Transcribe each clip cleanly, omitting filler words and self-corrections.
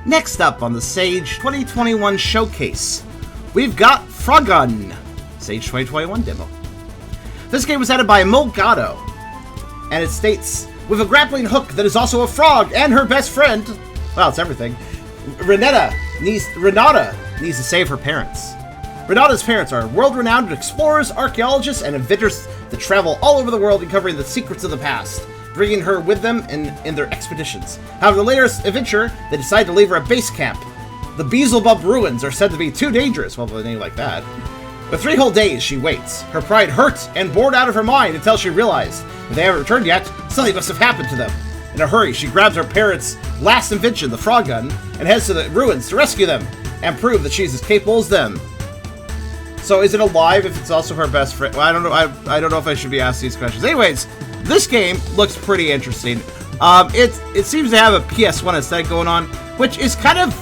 Next up on the Sage 2021 Showcase, we've got Frogun, Sage 2021 demo. This game was added by Mulgado, and it states, with a grappling hook that is also a frog and her best friend, well, it's everything, Renata needs to save her parents. Renata's parents are world-renowned explorers, archaeologists, and inventors that travel all over the world uncovering the secrets of the past, bringing her with them in their expeditions. However, the latest adventure, they decide to leave her at base camp. The Beelzebub ruins are said to be too dangerous, well, with a name like that. For 3 whole days, she waits, her pride hurt and bored out of her mind until she realized if they haven't returned yet, something must have happened to them. In a hurry, she grabs her parents' last invention, the Frogun, and heads to the ruins to rescue them and prove that she's as capable as them. So is it alive if it's also her best friend? Well, I don't know. I don't know if I should be asked these questions. Anyways, this game looks pretty interesting. It seems to have a PS1 aesthetic going on, which is kind of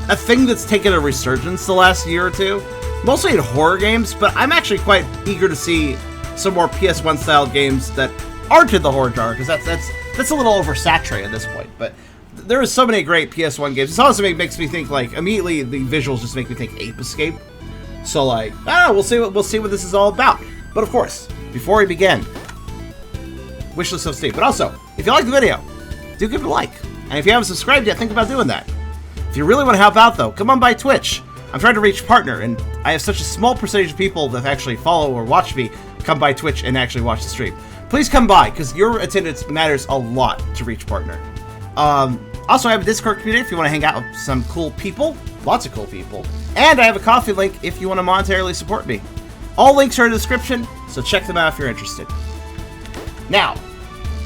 a thing that's taken a resurgence the last year or two. Mostly in horror games, but I'm actually quite eager to see some more PS1 style games that aren't in the horror genre, because that's a little oversaturated at this point. But there are so many great PS1 games. It also makes me think, like, immediately the visuals just make me think Ape Escape. So, like, we'll see what this is all about. But of course, before we begin, wishlist of Steam. But also, if you like the video, do give it a like. And if you haven't subscribed yet, think about doing that. If you really want to help out, though, come on by Twitch. I'm trying to reach partner, and I have such a small percentage of people that actually follow or watch me come by Twitch and actually watch the stream. Please come by, because your attendance matters a lot to reach partner. Also, I have a Discord community if you want to hang out with some cool people. Lots of cool people. And I have a coffee link if you want to monetarily support me. All links are in the description, so check them out if you're interested. Now,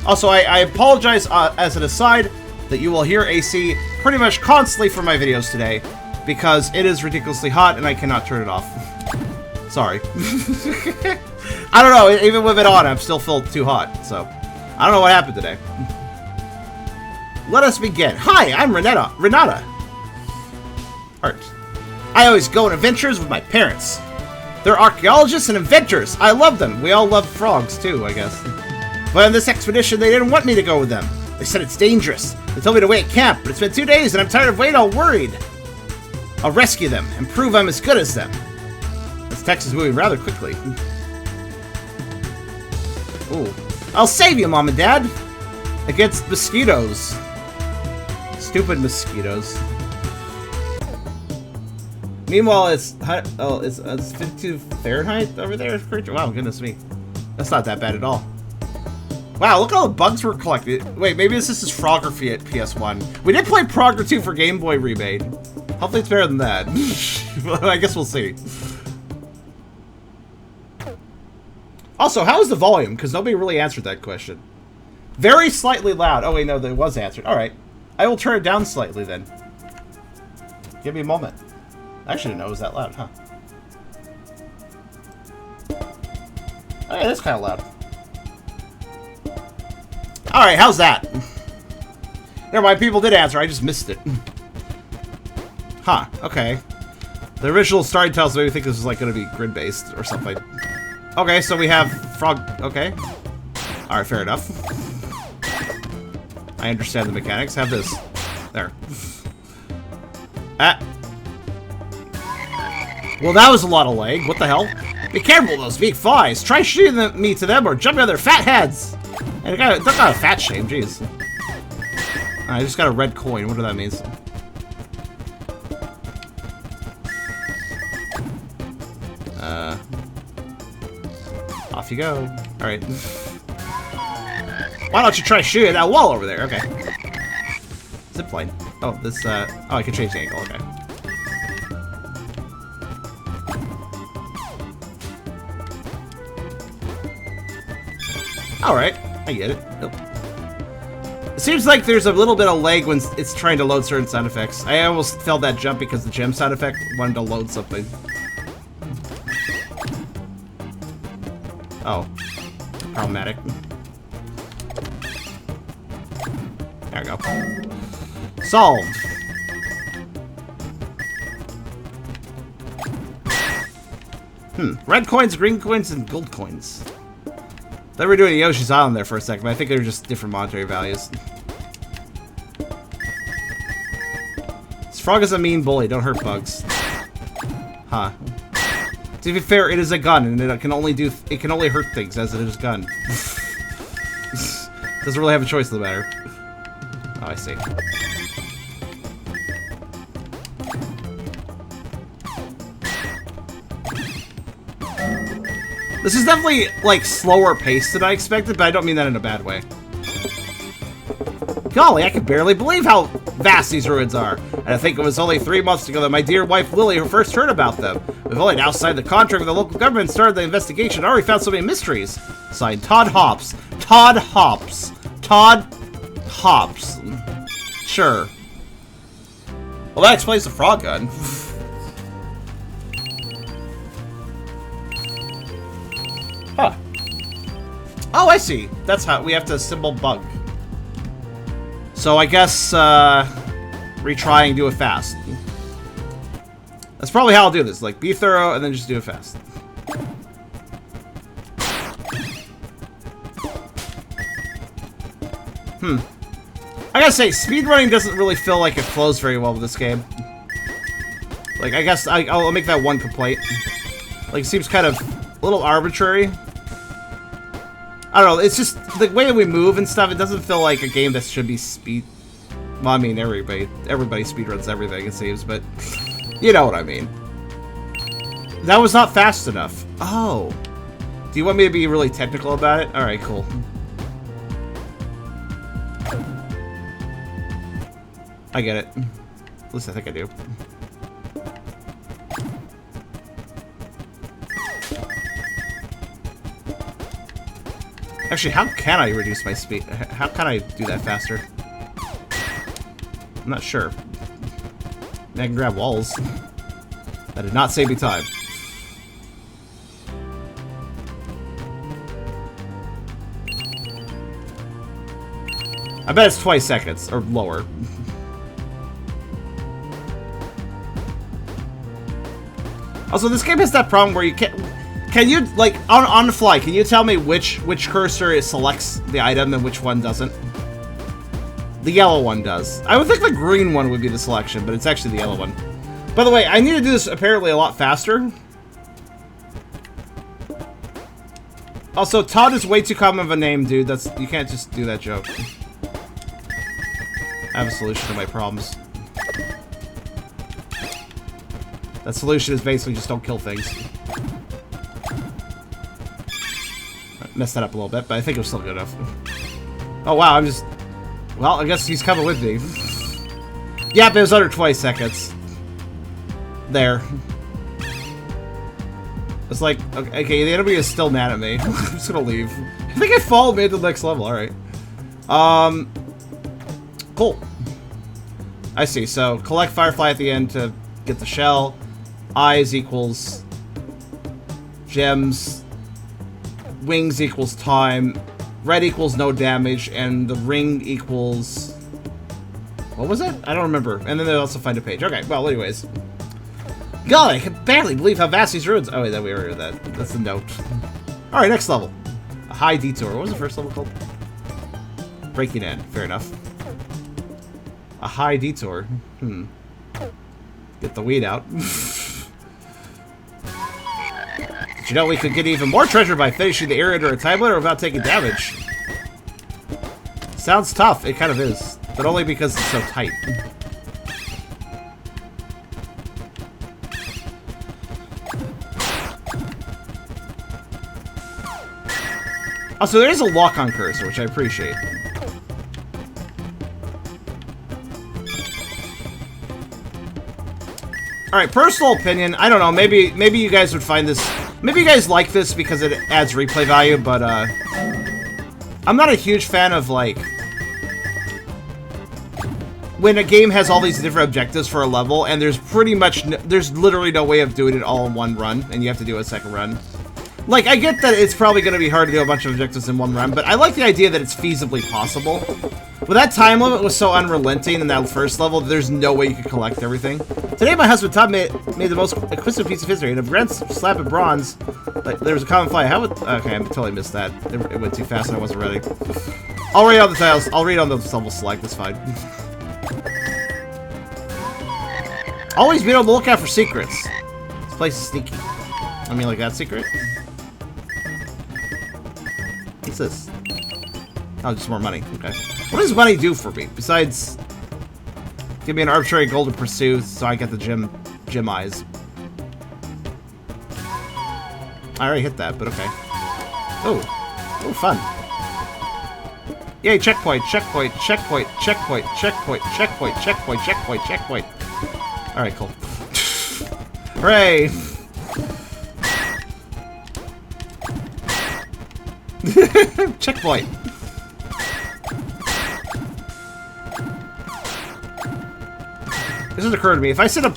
also, I apologize as an aside that you will hear AC pretty much constantly from my videos today, because it is ridiculously hot and I cannot turn it off. Sorry. I don't know, even with it on, I'm still feel too hot, so I don't know what happened today. Let us begin. Hi, I'm Renata. Art. I always go on adventures with my parents. They're archaeologists and inventors. I love them. We all love frogs, too, I guess. But on this expedition, they didn't want me to go with them. They said it's dangerous. They told me to wait at camp, but it's been 2 days and I'm tired of waiting, all worried. I'll rescue them and prove I'm as good as them. This text is moving rather quickly. Ooh. I'll save you, Mom and Dad! Against mosquitoes. Stupid mosquitoes. Meanwhile, it's 52 Fahrenheit over there. Wow, goodness me. That's not that bad at all. Wow, look at all the bugs we're collecting. Wait, maybe this is Froggraphy at PS1. We did play Frogger 2 for Game Boy remade. Hopefully it's better than that. I guess we'll see. Also, how is the volume? Because nobody really answered that question. Very slightly loud. Oh wait, no, that was answered. Alright. I will turn it down slightly then. Give me a moment. I actually didn't know it was that loud, huh? Oh yeah, that's kind of loud. Alright, how's that? Never mind, people did answer, I just missed it. Huh, okay. The original story tells me we think this is like going to be grid-based or something. Okay, so we have frog... Okay. Alright, fair enough. I understand the mechanics. Have this. There. Ah. Well, that was a lot of leg. What the hell? Be careful those big flies. Try shooting me to them or jumping on their fat heads. And that's not a fat shame, jeez. I just got a red coin. What do that mean? Off you go. Alright. Why don't you try shooting that wall over there? Okay. Zipline. Oh, this, oh, I can change the angle. Okay. Alright. I get it. Nope. It seems like there's a little bit of lag when it's trying to load certain sound effects. I almost felt that jump because the gem sound effect wanted to load something. Oh. Problematic. There we go. Solved. Red coins, green coins, and gold coins. They were doing Yoshi's Island there for a second, but I think they were just different monetary values. Frog is a mean bully. Don't hurt bugs. Huh. To be fair, it is a gun, and it can only hurt things as it is a gun. Doesn't really have a choice in the matter. Oh, I see. This is definitely, like, slower paced than I expected, but I don't mean that in a bad way. Golly, I can barely believe how vast these ruins are. And I think it was only 3 months ago that my dear wife Lily first heard about them. We've only now signed the contract with the local government and started the investigation. I already found so many mysteries. Signed, Todd Hops. Todd Hops. Todd Hops. Sure. Well, that explains the frog gun. Huh. Oh, I see. That's how we have to assemble bug. So I guess, retry and do it fast. That's probably how I'll do this. Like, be thorough and then just do it fast. I gotta say, speedrunning doesn't really feel like it flows very well with this game. Like, I guess I'll make that one complaint. Like, it seems kind of a little arbitrary. I don't know, it's just the way that we move and stuff, it doesn't feel like a game that should be speed... Well, I mean, everybody speedruns everything, it seems, but you know what I mean. That was not fast enough. Oh. Do you want me to be really technical about it? Alright, cool. I get it. At least I think I do. Actually, how can I reduce my speed? How can I do that faster? I'm not sure. I can grab walls. That did not save me time. I bet it's 20 seconds, or lower. Also, this game has that problem where you can't... Can you, like, on the fly, can you tell me which cursor selects the item and which one doesn't? The yellow one does. I would think the green one would be the selection, but it's actually the yellow one. By the way, I need to do this apparently a lot faster. Also, Todd is way too common of a name, dude. You can't just do that joke. I have a solution to my problems. That solution is basically just don't kill things. Messed that up a little bit, but I think it was still good enough. Oh wow, I'm just... Well, I guess he's coming with me. Yep, it was under 20 seconds. There. It's like, okay, the enemy is still mad at me. I'm just gonna leave. I think I followed me to the next level, alright. Cool. I see, so collect Firefly at the end to get the shell. Eyes equals gems. Wings equals time, red equals no damage, and the ring equals... What was it? I don't remember. And then they also find a page. Okay, well, anyways. God, I can barely believe how vast these ruins... Oh, wait, that we already read that. That's the note. Alright, next level. A high detour. What was the first level called? Breaking in. Fair enough. A high detour. Get the weed out. You know, we could get even more treasure by finishing the area under a time limit without taking damage. Sounds tough. It kind of is. But only because it's so tight. Also, there is a lock-on cursor, which I appreciate. Alright, personal opinion. I don't know. Maybe you guys would find this... Maybe you guys like this because it adds replay value, but, I'm not a huge fan of, like... When a game has all these different objectives for a level, and there's pretty much... There's literally no way of doing it all in one run, and you have to do a second run. Like, I get that it's probably going to be hard to do a bunch of objectives in one run, but I like the idea that it's feasibly possible. But that time limit was so unrelenting in that first level, there's no way you could collect everything. Today, my husband Todd made the most exquisite piece of history, and a grand slab of bronze. Like, there was a common fly. How would... Okay, I totally missed that. It went too fast and I wasn't ready. I'll read on the titles. I'll read on the level select. That's fine. Always be on the lookout for secrets. This place is sneaky. I mean, like that secret? What's this? Oh, just more money. Okay. What does money do for me? Besides, give me an arbitrary goal to pursue so I get the gym eyes. I already hit that, but okay. Oh. Oh, fun. Yay, checkpoint, checkpoint, checkpoint, checkpoint, checkpoint, checkpoint, checkpoint, checkpoint, checkpoint. Alright, cool. Hooray! Checkpoint. This has occurred to me. If I set a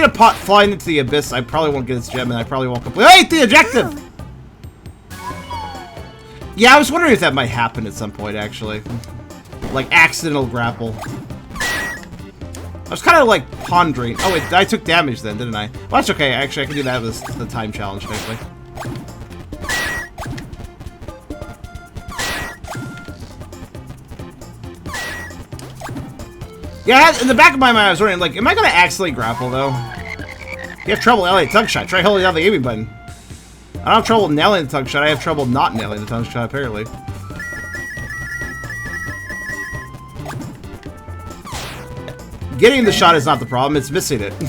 pot flying into the abyss, I probably won't get its gem, and I probably won't complete the objective! Yeah, I was wondering if that might happen at some point, actually. Like, accidental grapple. I was kind of, like, pondering. Oh, wait, I took damage then, didn't I? Well, that's okay. Actually, I can do that with the time challenge, technically. Yeah, in the back of my mind, I was wondering, like, am I going to accidentally grapple, though? You have trouble nailing a tongue shot. Try holding down the aiming button. I don't have trouble nailing the tongue shot. I have trouble not nailing the tongue shot, apparently. Getting the shot is not the problem. It's missing it. At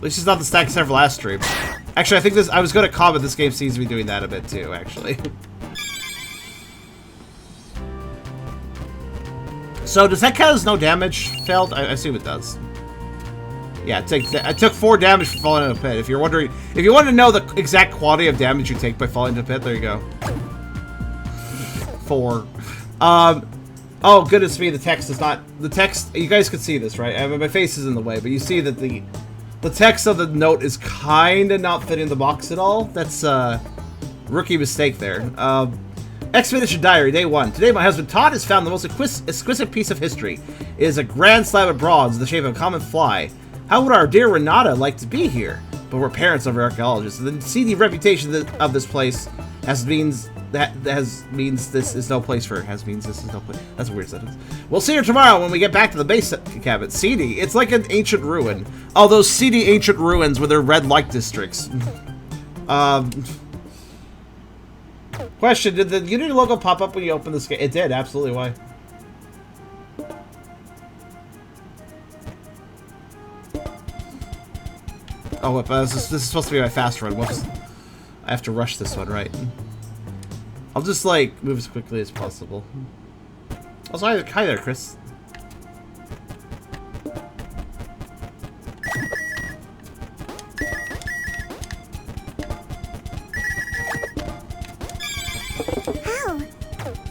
least it's not the stack set for last stream. Actually, I think this. I was going to comment. This game seems to be doing that a bit too. Actually. So does that count as no damage failed? I assume it does. Yeah, I took 4 damage for falling into a pit. If you're wondering, if you want to know the exact quantity of damage you take by falling into a pit, there you go. 4. Oh goodness me, the text is not the text. You guys can see this, right? I mean, my face is in the way, but you see that the text of the note is kind of not fitting the box at all. That's a rookie mistake there. Expedition Diary, Day 1. Today my husband Todd has found the most exquisite piece of history. It is a grand slab of bronze in the shape of a common fly. How would our dear Renata like to be here? But we're parents of archaeologists. The seedy reputation of this place means this is no place for her. That's a weird sentence. We'll see her tomorrow when we get back to the base cabin. Seedy. It's like an ancient ruin. Oh, those seedy ancient ruins with their red light districts. Question, did the Unity logo pop up when you opened this game? It did, absolutely. Why? Oh, this is supposed to be my fast run. Whoops. I have to rush this one, right? I'll just, like, move as quickly as possible. Also, hi there, Chris.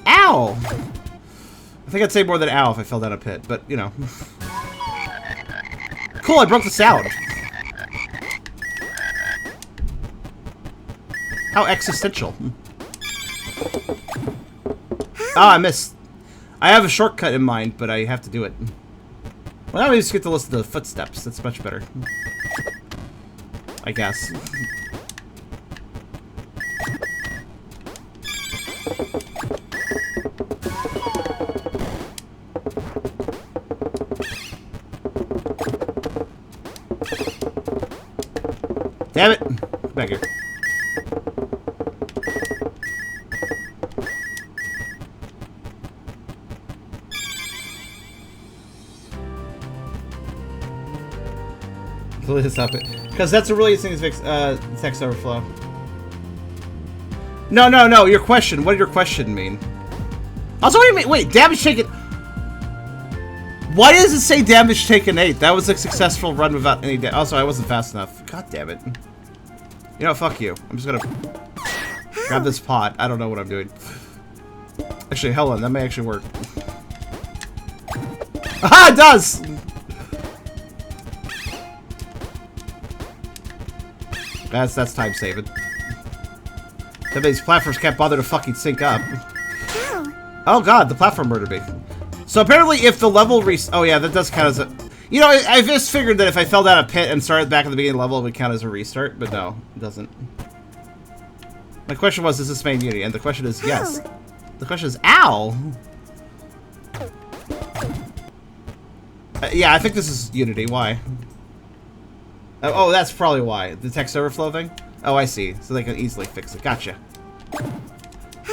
Ow! I think I'd say more than ow if I fell down a pit, but, you know. Cool, I broke the sound. How existential. Ah, I missed. I have a shortcut in mind, but I have to do it. Well, now we just get to listen to the footsteps. That's much better. I guess. Damn it! Come back here. Please stop it. Because that's a really interesting fix, text overflow. No, your question. What did your question mean? Also, what do you mean? Wait, damage taken... Why does it say damage taken 8? That was a successful run without any damage. Also, I wasn't fast enough. God damn it. You know, fuck you. I'm just gonna grab this pot. I don't know what I'm doing. Actually, hold on. That may actually work. Aha, it does! That's time saving. That these platforms can't bother to fucking sync up. Oh god, the platform murdered me. So apparently if the level oh yeah, that does count as a... You know, I just figured that if I fell down a pit and started back at the beginning of the level, it would count as a restart, but no, it doesn't. My question was, is this main Unity? And the question is, yes. The question is, ow! Yeah, I think this is Unity. Why? Oh, that's probably why. The text overflow thing? Oh, I see. So they can easily fix it. Gotcha.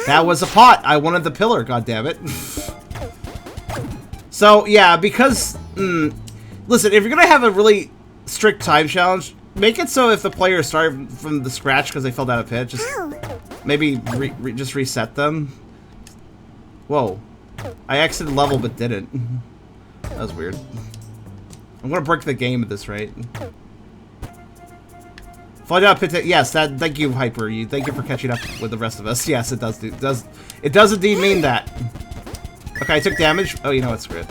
That was a pot! I wanted the pillar, goddammit. So, yeah, because... listen, if you're gonna have a really strict time challenge, make it so if the players start from the scratch because they fell down a pit, just maybe just reset them. Whoa. I exited level but didn't. That was weird. I'm gonna break the game at this rate. Fall down a pit. Yes, that. Thank you, Hyper. Thank you for catching up with the rest of us. Yes, it does. It does indeed mean that. Okay, I took damage. Oh, you know what? Screw it.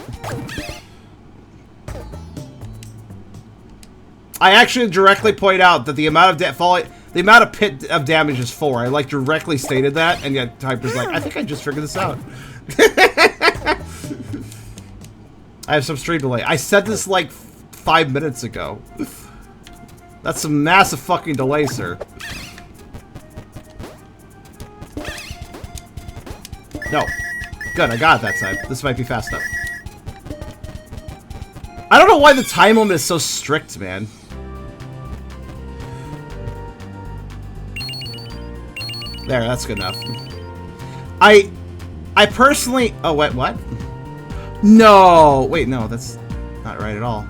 I actually directly point out that the amount of pit of damage is 4. I like directly stated that, and yet Hyper's like, I think I just figured this out. I have some stream delay. I said this like 5 minutes ago. That's some massive fucking delay, sir. No. Good, I got it that time. This might be fast enough. I don't know why the time limit is so strict, man. There, that's good enough. I personally... Oh, wait, what? No! Wait, no, that's not right at all.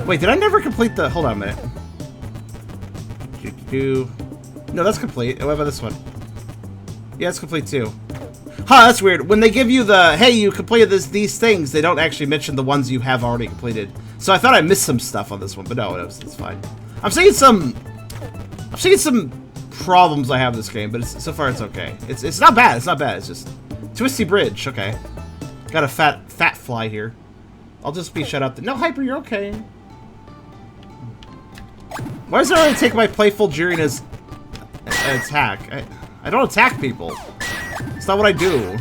Wait, did I never complete the... Hold on a minute. No, that's complete. What about this one? Yeah, it's complete too. Huh, that's weird. When they give you the, hey, you completed these things, they don't actually mention the ones you have already completed. So I thought I missed some stuff on this one, but no, it's fine. I'm seeing some problems I have in this game, but so far it's okay. It's not bad. It's not bad. It's just twisty bridge. Okay, got a fat fly here. I'll just be shut up. No, Hyper, you're okay. Why does it only take my playful jeering as an attack? I don't attack people. It's not what I do.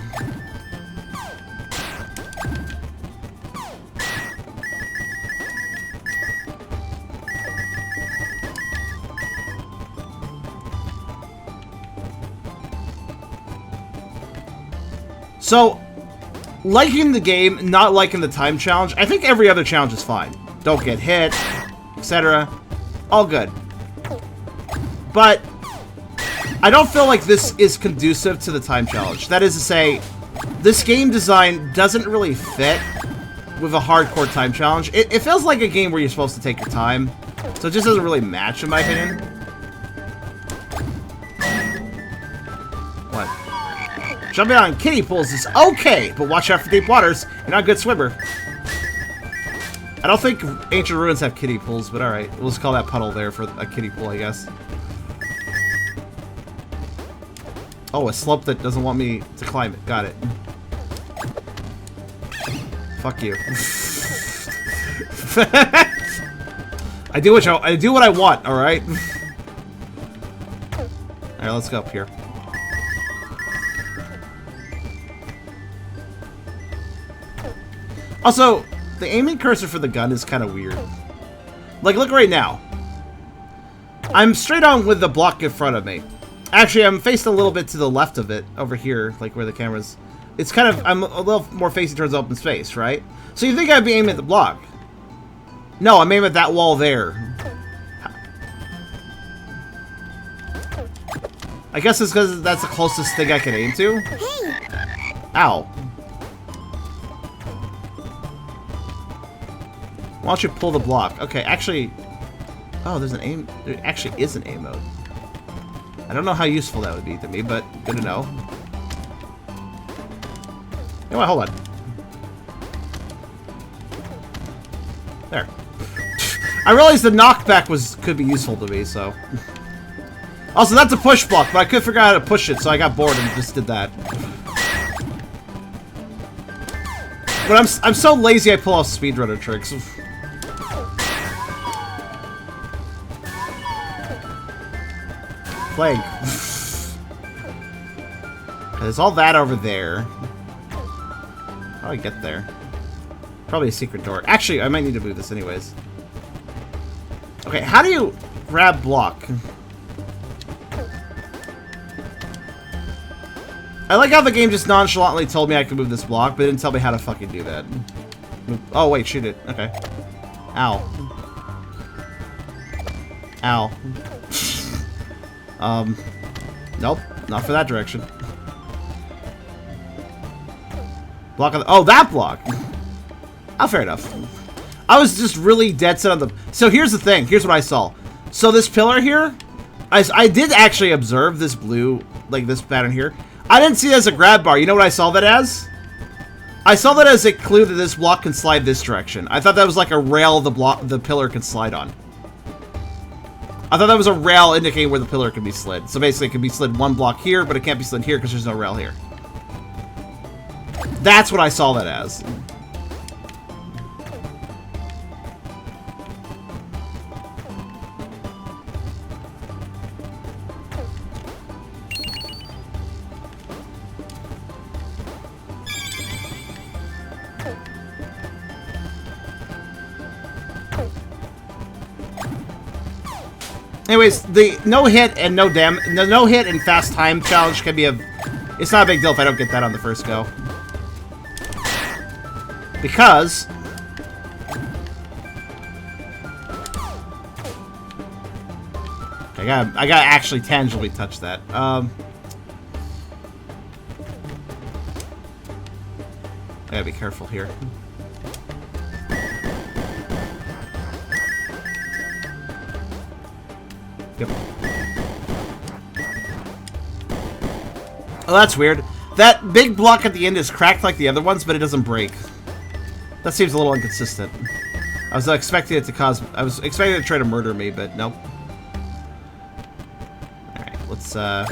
So, liking the game, not liking the time challenge. I think every other challenge is fine. Don't get hit, etc. All good. But I don't feel like this is conducive to the time challenge. That is to say, this game design doesn't really fit with a hardcore time challenge. It feels like a game where you're supposed to take your time. So it just doesn't really match, in my opinion. What? Jumping on kiddie pools is okay, but watch out for deep waters. You're not a good swimmer. I don't think ancient ruins have kiddie pools, but alright. We'll just call that puddle there for a kiddie pool, I guess. Oh, a slope that doesn't want me to climb it. Got it. Fuck you. I do what I want, alright? Alright, let's go up here. Also, the aiming cursor for the gun is kind of weird. Like, look right now. I'm straight on with the block in front of me. Actually, I'm faced a little bit to the left of it, over here, like where the camera's... It's kind of... I'm a little more facing towards open space, right? So you think I'd be aiming at the block. No, I'm aiming at that wall there. I guess it's because that's the closest thing I can aim to. Ow. Why don't you pull the block? Okay, actually... Oh, there's an aim... There actually is an aim mode. I don't know how useful that would be to me, but good to know. You know what? Hold on. There. I realized the knockback could be useful to me, so... Also, that's a push block, but I couldn't figure out how to push it, so I got bored and just did that. But I'm so lazy I pull off speedrunner tricks. Plague. There's all that over there. How do I get there? Probably a secret door. Actually, I might need to move this anyways. Okay, how do you grab block? I like how the game just nonchalantly told me I could move this block, but it didn't tell me how to fucking do that. Oh, wait, shoot it. Okay. Ow. Ow. Nope. Not for that direction. Block on the... Oh, that block! Oh, fair enough. I was just really dead set on the... So here's the thing. Here's what I saw. So this pillar here, I did actually observe this blue, like this pattern here. I didn't see it as a grab bar. You know what I saw that as? I saw that as a clue that this block can slide this direction. I thought that was like a rail the pillar can slide on. I thought that was a rail indicating where the pillar can be slid. So basically it can be slid one block here, but it can't be slid here because there's no rail here. That's what I saw that as. Anyways, the no hit and no hit and fast time challenge can be a... It's not a big deal if I don't get that on the first go. Because... I gotta actually tangibly touch that. I gotta be careful here. Yep. Oh, that's weird. That big block at the end is cracked like the other ones, but it doesn't break. That seems a little inconsistent. I was expecting it to cause... I was expecting it to try to murder me, but nope. Alright, let's, okay.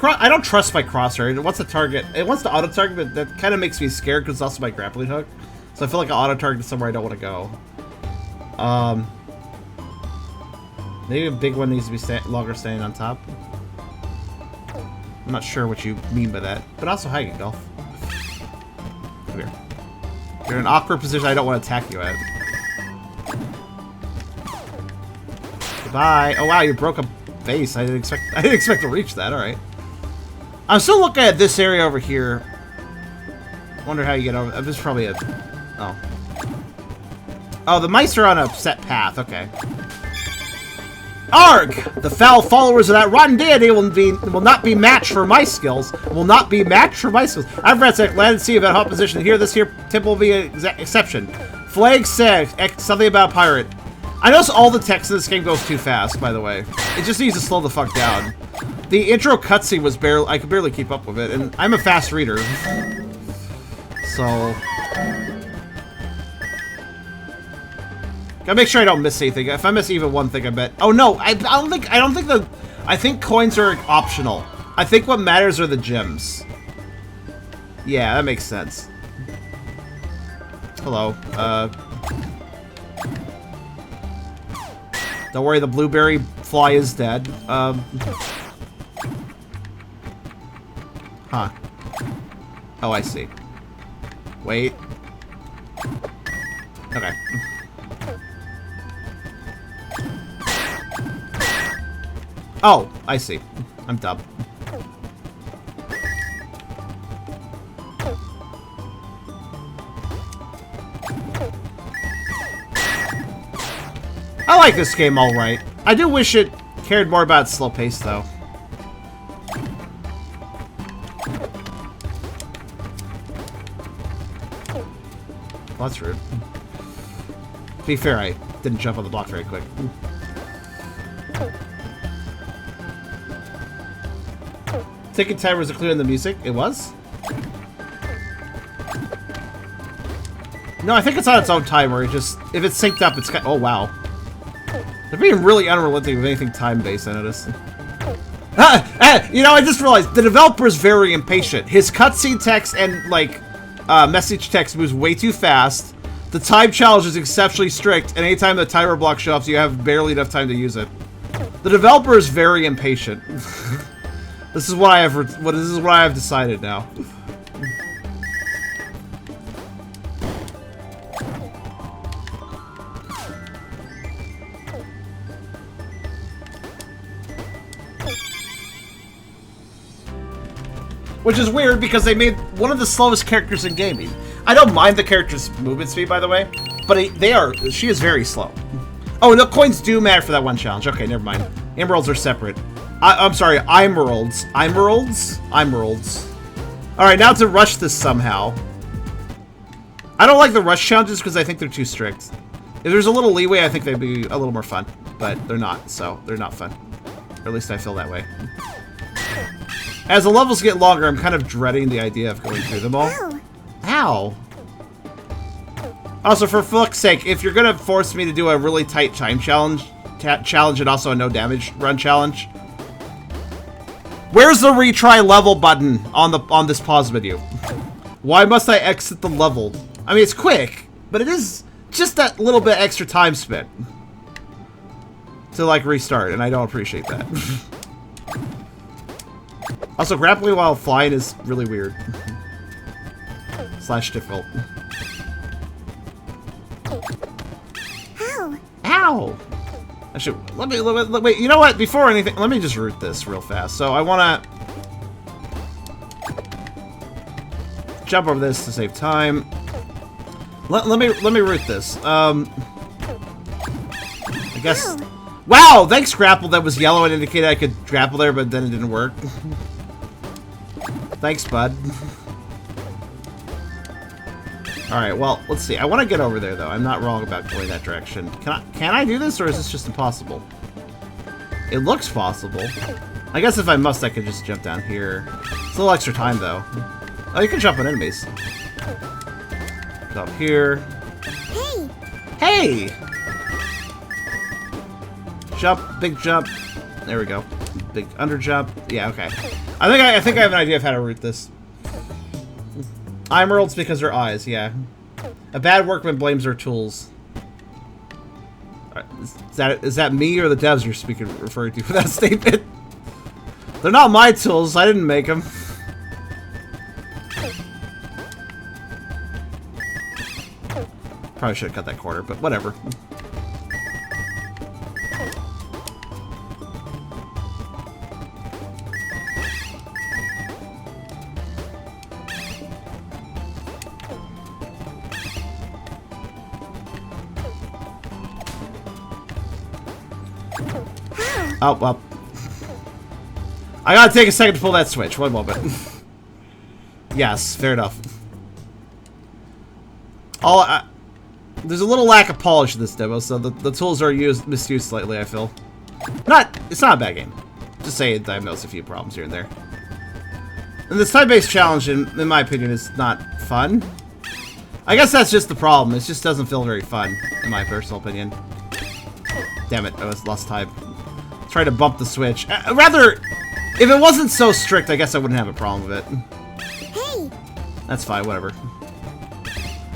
I don't trust my crosshair. It wants to target. It wants to auto-target, but that kind of makes me scared because it's also my grappling hook. So I feel like I'll auto-target somewhere I don't want to go. Maybe a big one needs to be longer standing on top. I'm not sure what you mean by that. But also, hi, Golf. Come here. You're in an awkward position I don't want to attack you at. Goodbye. Oh, wow, you broke a vase. I didn't expect to reach that. All right. I'm still looking at this area over here. Wonder how you get over. This is probably a... Oh. Oh, the mice are on a set path. Okay. Arg! The foul followers of that rotten deity will not be matched for my skills. Will not be matched for my skills. I've read land and sea about hot position here. This here temple will be an exception. Flag says something about a pirate. I notice all the text in this game goes too fast, by the way. It just needs to slow the fuck down. The intro cutscene was barely... I could barely keep up with it, and I'm a fast reader. So... Gotta make sure I don't miss anything. If I miss even one thing, I bet... Oh, no! I don't think the... I think coins are optional. I think what matters are the gems. Yeah, that makes sense. Hello. Don't worry, the blueberry fly is dead. Huh. Oh, I see. Wait. Okay. Oh, I see. I'm dumb. I like this game alright. I do wish it cared more about its slow pace, though. Well, that's rude. To be fair, I didn't jump on the block very quick. Ticking time was included in the music. It was? No, I think it's on its own timer. It just... If it's synced up, it's... Oh, wow. They're being really unrelenting with anything time-based, I noticed. You know, I just realized the developer is very impatient. His cutscene text and, like, message text moves way too fast. The time challenge is exceptionally strict, and anytime the timer block shows up, you have barely enough time to use it. The developer is very impatient. This is what I have decided now. Which is weird because they made one of the slowest characters in gaming. I don't mind the character's movement speed, by the way, but she is very slow. Oh, no, coins do matter for that one challenge. Okay, never mind. Emeralds are separate. I'm sorry, emeralds. Emeralds? Emeralds. Alright, now to rush this somehow. I don't like the rush challenges because I think they're too strict. If there's a little leeway, I think they'd be a little more fun. But they're not, so they're not fun. Or at least I feel that way. As the levels get longer, I'm kind of dreading the idea of going through them all. Ow! Also, for fuck's sake, if you're gonna force me to do a really tight time challenge, and also a no damage run challenge, where's the retry level button on this pause menu? Why must I exit the level? I mean, it's quick, but it is just that little bit extra time spent to like restart, and I don't appreciate that. Also, grappling while flying is really weird. Slash difficult. Ow! Ow! Actually, wait, you know what? Before anything, let me just root this real fast. So I want to jump over this to save time. Let me root this. I guess. Wow! Thanks, grapple. That was yellow and indicated I could grapple there, but then it didn't work. Thanks, bud. Alright, well, let's see. I want to get over there, though. I'm not wrong about going that direction. Can I do this, or is this just impossible? It looks possible. I guess if I must, I could just jump down here. It's a little extra time, though. Oh, you can jump on enemies. Go up here. Hey! Hey! Jump, big jump. There we go. Big under jump. Yeah, okay. I think I have an idea of how to route this. Emeralds because they're eyes, yeah. A bad workman blames their tools. Is that me or the devs you're referring to for that statement? They're not my tools. I didn't make them. Probably should have cut that corner, but whatever. Oh, well. I gotta take a second to pull that switch. One moment. Yes, fair enough. There's a little lack of polish in this demo, so the tools are misused slightly, I feel. It's not a bad game. Just saying I've noticed a few problems here and there. And this time-based challenge, in my opinion, is not fun. I guess that's just the problem. It just doesn't feel very fun, in my personal opinion. Damn it, I lost time. Try to bump the switch. Rather, if it wasn't so strict, I guess I wouldn't have a problem with it. Hey! That's fine, whatever.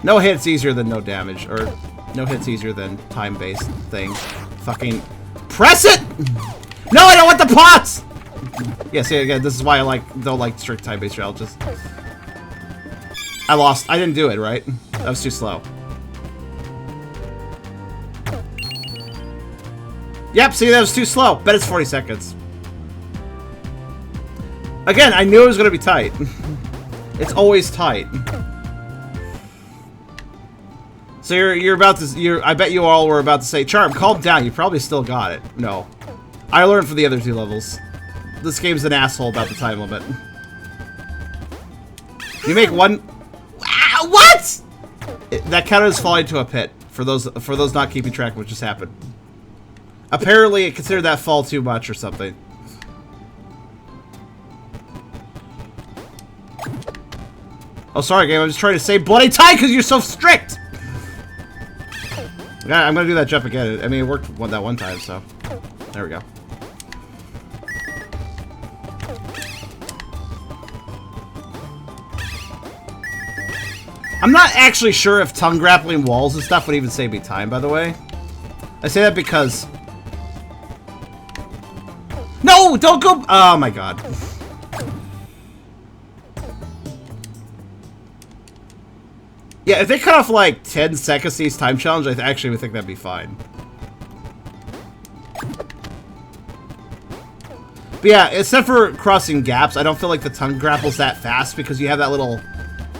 No hit's easier than no damage, or no hit's easier than time-based thing. Fucking press it! No, I don't want the pots! Yeah, see, again, this is why I don't like strict time-based challenges. I lost. I didn't do it, right? That was too slow. Yep, see, that was too slow. Bet it's 40 seconds. Again, I knew it was going to be tight. It's always tight. So you're about to... I bet you all were about to say, Charm, calm down. You probably still got it. No. I learned from the other two levels. This game's an asshole about the time limit. You make one... Ah, what?! That counted as falling to a pit. For those not keeping track of what just happened. Apparently, it considered that fall too much or something. Oh, sorry, game. I'm just trying to say bloody time because you're so strict! I'm gonna do that jump again. I mean, it worked that one time, so... There we go. I'm not actually sure if tongue grappling walls and stuff would even save me time, by the way. I say that because... No! Don't go... Oh my god. Yeah, if they cut off like 10 seconds to each time challenge, I actually would think that'd be fine. But yeah, except for crossing gaps, I don't feel like the tongue grapple's that fast because you have that little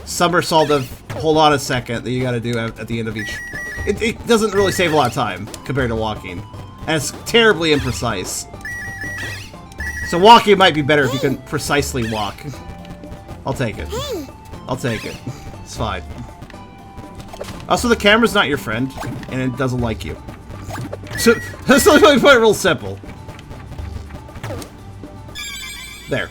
somersault of hold on a second that you gotta do at the end of each. It doesn't really save a lot of time compared to walking. And it's terribly imprecise. So walking might be better if you can precisely walk. I'll take it. I'll take it. It's fine. Also, the camera's not your friend, and it doesn't like you. So, that's the only point, real simple. There.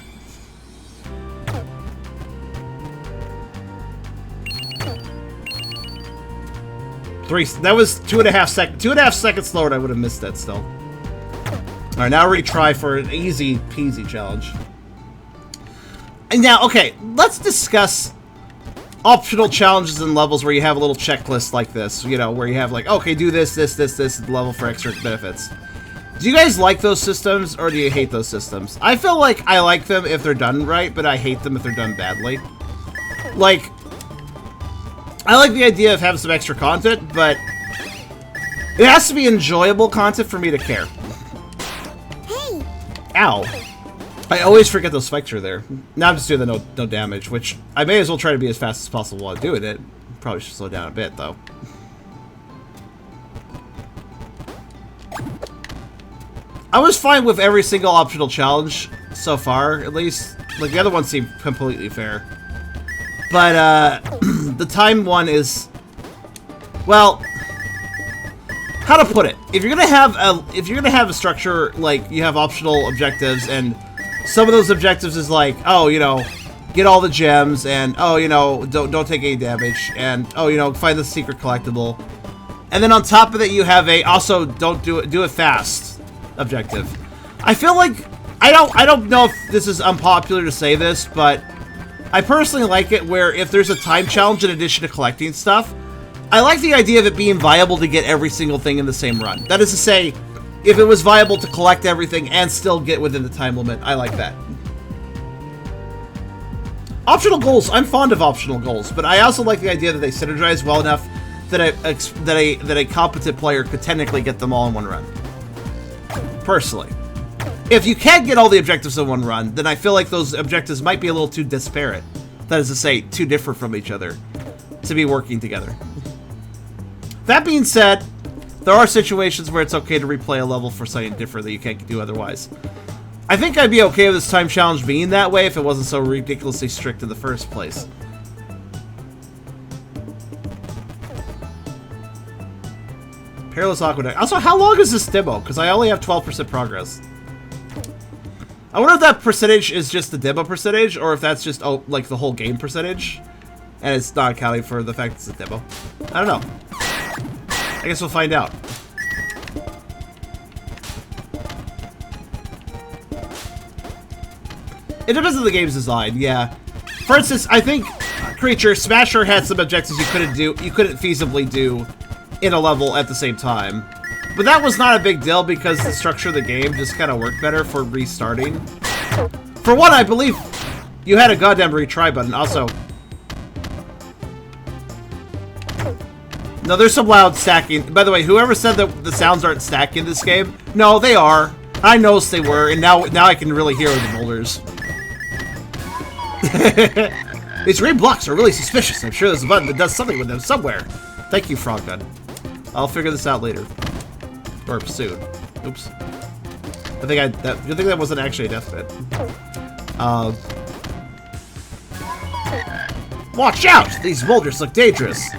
That was 2.5 seconds. 2.5 seconds slower, and I would have missed that still. Alright, now retry for an easy peasy challenge. And now, okay, let's discuss optional challenges and levels where you have a little checklist like this. You know, where you have like, okay, do this level for extra benefits. Do you guys like those systems, or do you hate those systems? I feel like I like them if they're done right, but I hate them if they're done badly. Like, I like the idea of having some extra content, but it has to be enjoyable content for me to care. Hey! Ow. I always forget those spikes are there. Now I'm just doing the no damage, which I may as well try to be as fast as possible while doing it. Probably should slow down a bit, though. I was fine with every single optional challenge so far, at least. Like, the other ones seem completely fair. But, the time one is... Well... How to put it? If you're gonna have a structure, like, you have optional objectives, and some of those objectives is like, oh, you know, get all the gems, and, oh, you know, don't take any damage, and, oh, you know, find the secret collectible. And then on top of it, you have a, also, do it fast objective. I feel like, I don't know if this is unpopular to say this, but I personally like it where if there's a time challenge in addition to collecting stuff, I like the idea of it being viable to get every single thing in the same run. That is to say, if it was viable to collect everything and still get within the time limit, I like that. Optional goals. I'm fond of optional goals, but I also like the idea that they synergize well enough that a competent player could technically get them all in one run. Personally. If you can't get all the objectives in one run, then I feel like those objectives might be a little too disparate. That is to say, too different from each other to be working together. That being said, there are situations where it's okay to replay a level for something different that you can't do otherwise. I think I'd be okay with this time challenge being that way if it wasn't so ridiculously strict in the first place. Perilous Aqueduct. Also, how long is this demo? Because I only have 12% progress. I wonder if that percentage is just the demo percentage, or if that's just, oh, like, the whole game percentage, and it's not accounting for the fact it's a demo. I don't know. I guess we'll find out. It depends on the game's design, yeah. For instance, I think Creature Smasher had some objectives you couldn't feasibly do in a level at the same time. But that was not a big deal because the structure of the game just kind of worked better for restarting. For one, I believe you had a goddamn retry button. Also, no, there's some loud stacking. By the way, whoever said that the sounds aren't stacked in this game, no, they are. I noticed they were, and now I can really hear the boulders. These green blocks are really suspicious. I'm sure there's a button that does something with them somewhere. Thank you, Frogun. I'll figure this out later. Or soon. Oops. I think that wasn't actually a death bit. Watch out! These boulders look dangerous.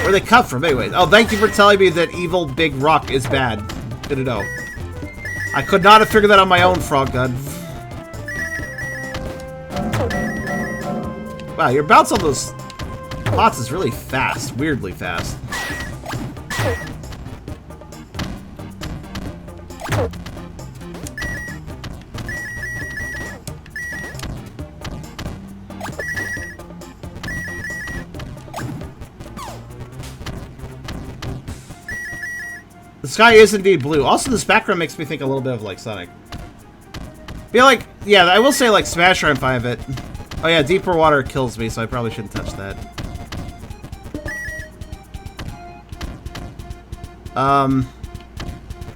Where they come from, anyway. Oh, thank you for telling me that evil big rock is bad. Good to know. I could not have figured that on my own, Frogun. Wow, your bounce on those pots is really fast. Weirdly fast. The sky is indeed blue. Also, this background makes me think a little bit of, like, Sonic. Feel like, yeah, I will say, like, Smasher, I'm fine with it. Oh, yeah, deeper water kills me, so I probably shouldn't touch that.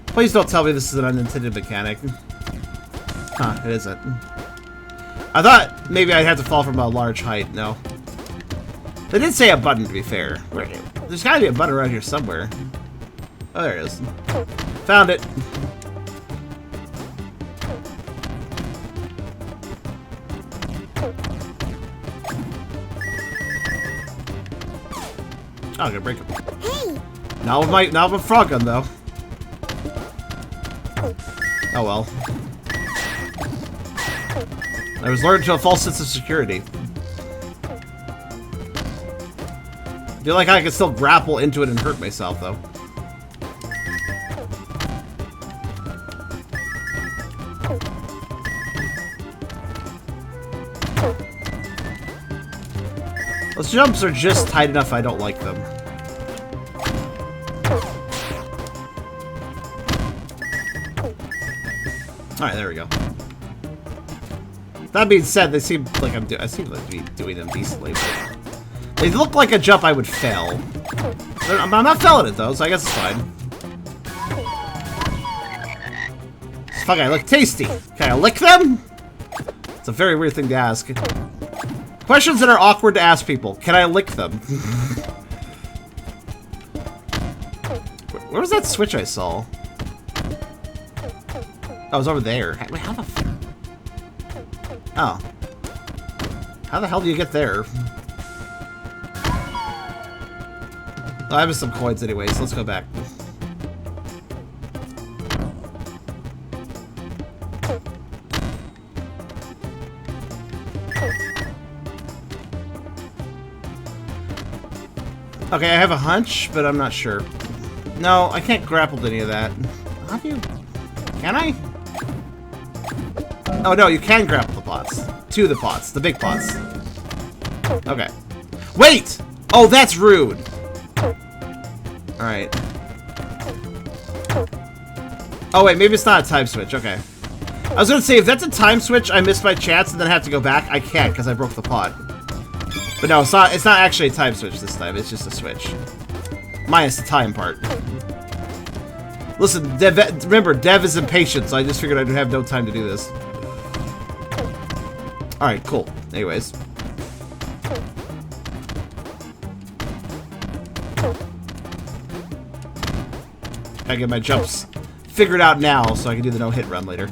Please don't tell me this is an unintended mechanic. Huh, it isn't. I thought maybe I'd have to fall from a large height. No. They did say a button, to be fair. There's gotta be a button around here somewhere. Oh, there it is. Found it. Oh, I'm gonna break him. Hey! Not with Frogun, though. Oh well. I was lured to a false sense of security. I feel like I can still grapple into it and hurt myself, though. Those jumps are just tight enough I don't like them. Alright, there we go. That being said, they seem like I seem to be doing them decently, but they look like a jump I would fail. I'm not failing it though, so I guess it's fine. Fuck, I look tasty. Can I lick them? It's a very weird thing to ask. Questions that are awkward to ask people. Can I lick them? Where was that switch I saw? Oh, it was over there. Wait, how the f... Oh. How the hell do you get there? Oh, I have some coins anyway, so let's go back. Okay, I have a hunch, but I'm not sure. No, I can't grapple to any of that. How do you... Can I? Oh, no, you can grapple the pots. To the pots. The big pots. Okay. Wait! Oh, that's rude. Alright. Oh, wait, maybe it's not a time switch. Okay. I was gonna say, if that's a time switch, I missed my chance and then have to go back. I can't, because I broke the pot. But no, it's not actually a time switch this time. It's just a switch. Minus the time part. Listen, remember, Dev is impatient, so I just figured I'd have no time to do this. Alright, cool. Anyways. Gotta get my jumps figured out now so I can do the no-hit run later.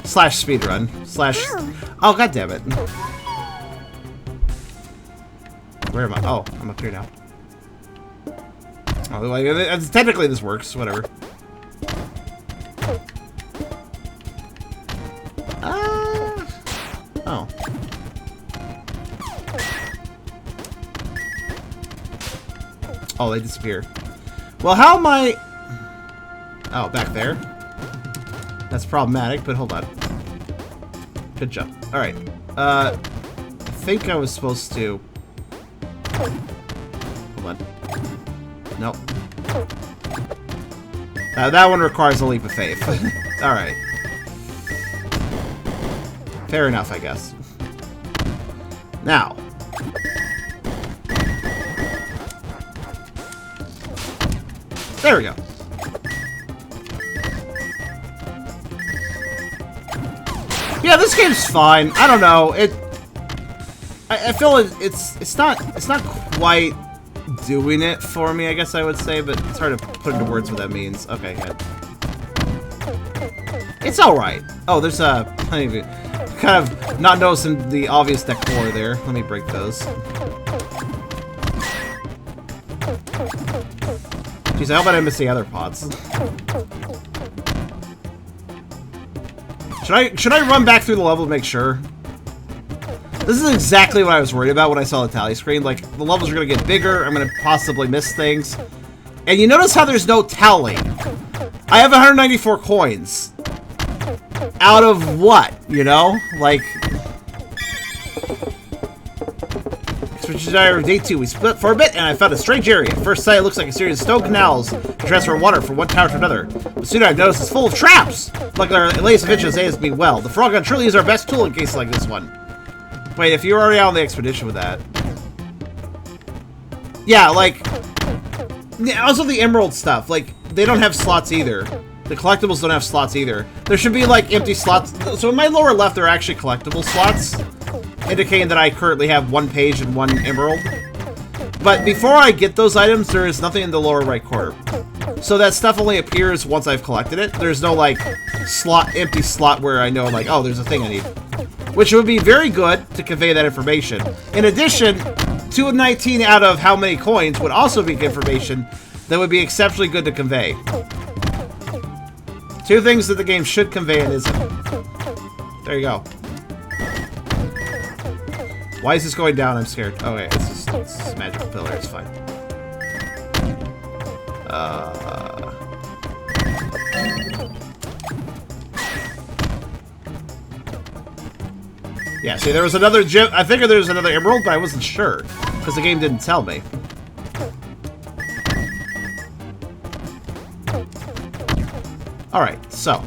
Slash speed run. Slash... Oh, god damn it. Where am I? Oh, I'm up here now. Oh, like, technically this works. Whatever. Oh. Oh, they disappear. Well, how am I... Oh, back there. That's problematic, but hold on. Good jump. Alright. I think I was supposed to... Hold on. Nope. That one requires a leap of faith. Alright. Fair enough, I guess. Now. There we go. Yeah, this game's fine. I don't know. I feel it's not quite doing it for me, I guess I would say, but it's hard to put into words what that means. Okay, yeah. It's alright. Oh, there's plenty of... Kind of not noticing the obvious decor there. Let me break those. Jeez, I hope I didn't miss the other pots. Should I run back through the level to make sure? This is exactly what I was worried about when I saw the tally screen. Like, the levels are going to get bigger, I'm going to possibly miss things. And you notice how there's no tally. I have 194 coins. Out of what, you know? Like... which is our day 2. We split for a bit, and I found a strange area. At first sight, it looks like a series of stone canals to transfer water from one tower to another. But soon I've noticed it's full of traps! Like our latest adventures aids me well. The Frogun truly is our best tool in cases like this one. Wait, if you're already on the expedition with that. Yeah, like... Also the emerald stuff, like, they don't have slots either. The collectibles don't have slots either. There should be, like, empty slots. So in my lower left, there are actually collectible slots, indicating that I currently have 1 page and 1 emerald. But before I get those items, there is nothing in the lower right corner. So that stuff only appears once I've collected it. There's no, like, empty slot where I know, like, oh, there's a thing I need. Which would be very good to convey that information. In addition, 219 out of how many coins would also be information that would be exceptionally good to convey. 2 things that the game should convey and isn't. There you go. Why is this going down? I'm scared. Oh, wait. It's a magical pillar. It's fine. Yeah, see, there was another gem. I figured there was another emerald, but I wasn't sure. Because the game didn't tell me. Alright, so.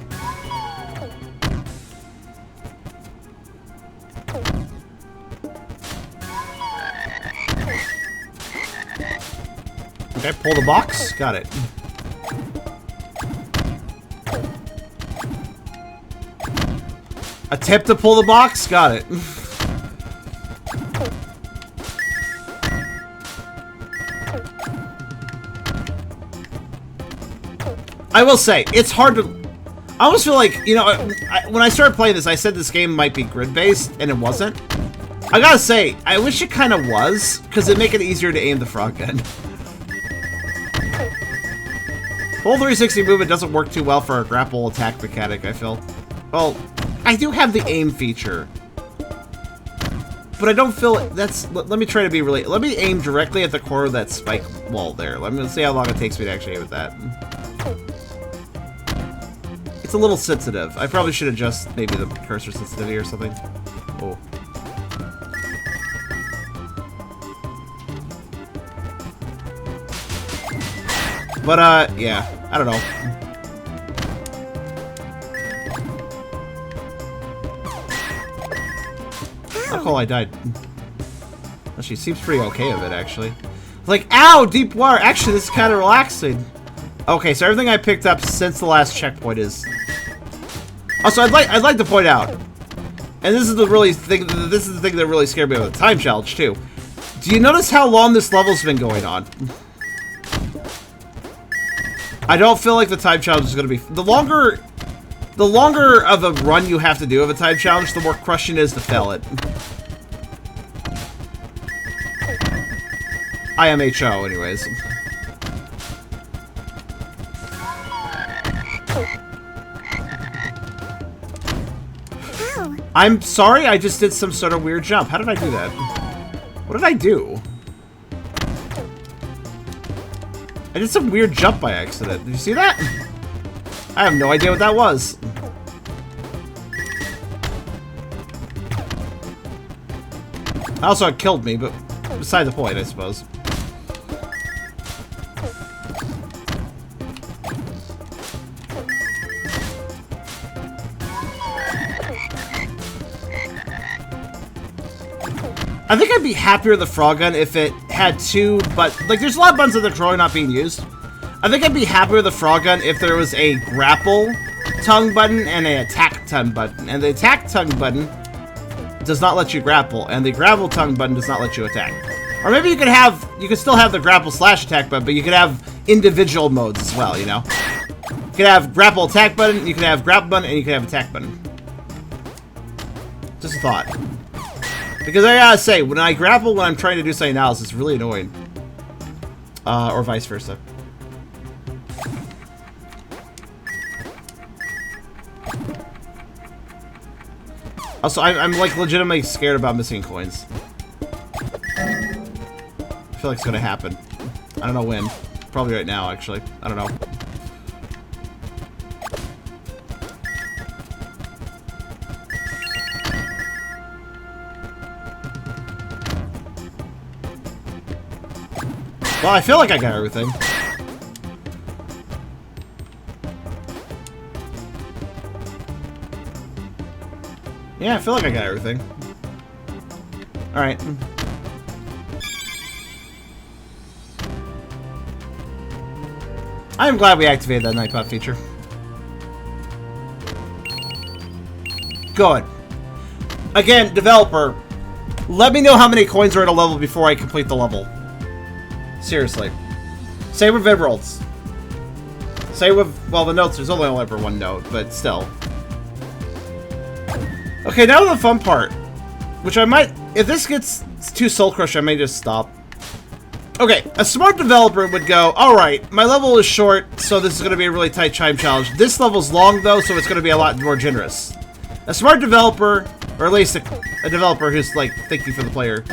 Okay, pull the box. Got it. Attempt to pull the box. Got it. I will say, it's hard to... I almost feel like, you know, when I started playing this, I said this game might be grid-based, and it wasn't. I gotta say, I wish it kind of was, because it'd make it easier to aim the Frogun. Full 360 movement doesn't work too well for a grapple attack mechanic, I feel. Well, I do have the aim feature. But I don't feel that's... Let me try to be really... Let me aim directly at the core of that spike wall there. Let me see how long it takes me to actually aim at that. It's a little sensitive. I probably should adjust maybe the cursor sensitivity or something. Oh. But, yeah. I don't know. Oh, cool, I died. Well, she seems pretty okay with it, actually. Like, ow! Deep water! Actually, this is kind of relaxing. Okay, so everything I picked up since the last checkpoint is... Also, I'd like to point out, and this is the thing that really scared me about the time challenge too. Do you notice how long this level's been going on? I don't feel like the time challenge is going to be... The longer of a run you have to do of a time challenge, the more crushing it is to fail it. IMHO, anyways. I'm sorry, I just did some sort of weird jump. How did I do that? What did I do? I did some weird jump by accident. Did you see that? I have no idea what that was. Also, it killed me, but beside the point, I suppose. I think I'd be happier with the Frogun if it had 2, but like there's a lot of buttons that are currently not being used. I think I'd be happier with the Frogun if there was a grapple tongue button and an attack tongue button. And the attack tongue button does not let you grapple, and the grapple tongue button does not let you attack. Or maybe you could still have the grapple slash attack button, but you could have individual modes as well, you know? You could have grapple attack button, you could have grapple button, and you could have attack button. Just a thought. Because I gotta say, when I grapple when I'm trying to do something else, it's really annoying. Or vice versa. Also, I'm like legitimately scared about missing coins. I feel like it's gonna happen. I don't know when. Probably right now, actually. I don't know. Well, I feel like I got everything. Yeah, I feel like I got everything. Alright. I am glad we activated that Nightbot feature. Good. Again, developer, let me know how many coins are at a level before I complete the level. Seriously. Same with Vibrals. Same with, well, the notes, there's only ever one note, but still. Okay, now the fun part. Which I might, if this gets too soul crush, I may just stop. Okay, a smart developer would go, alright, my level is short, so this is going to be a really tight time challenge. This level's long, though, so it's going to be a lot more generous. A smart developer, or at least a developer who's, like, thinking for the player,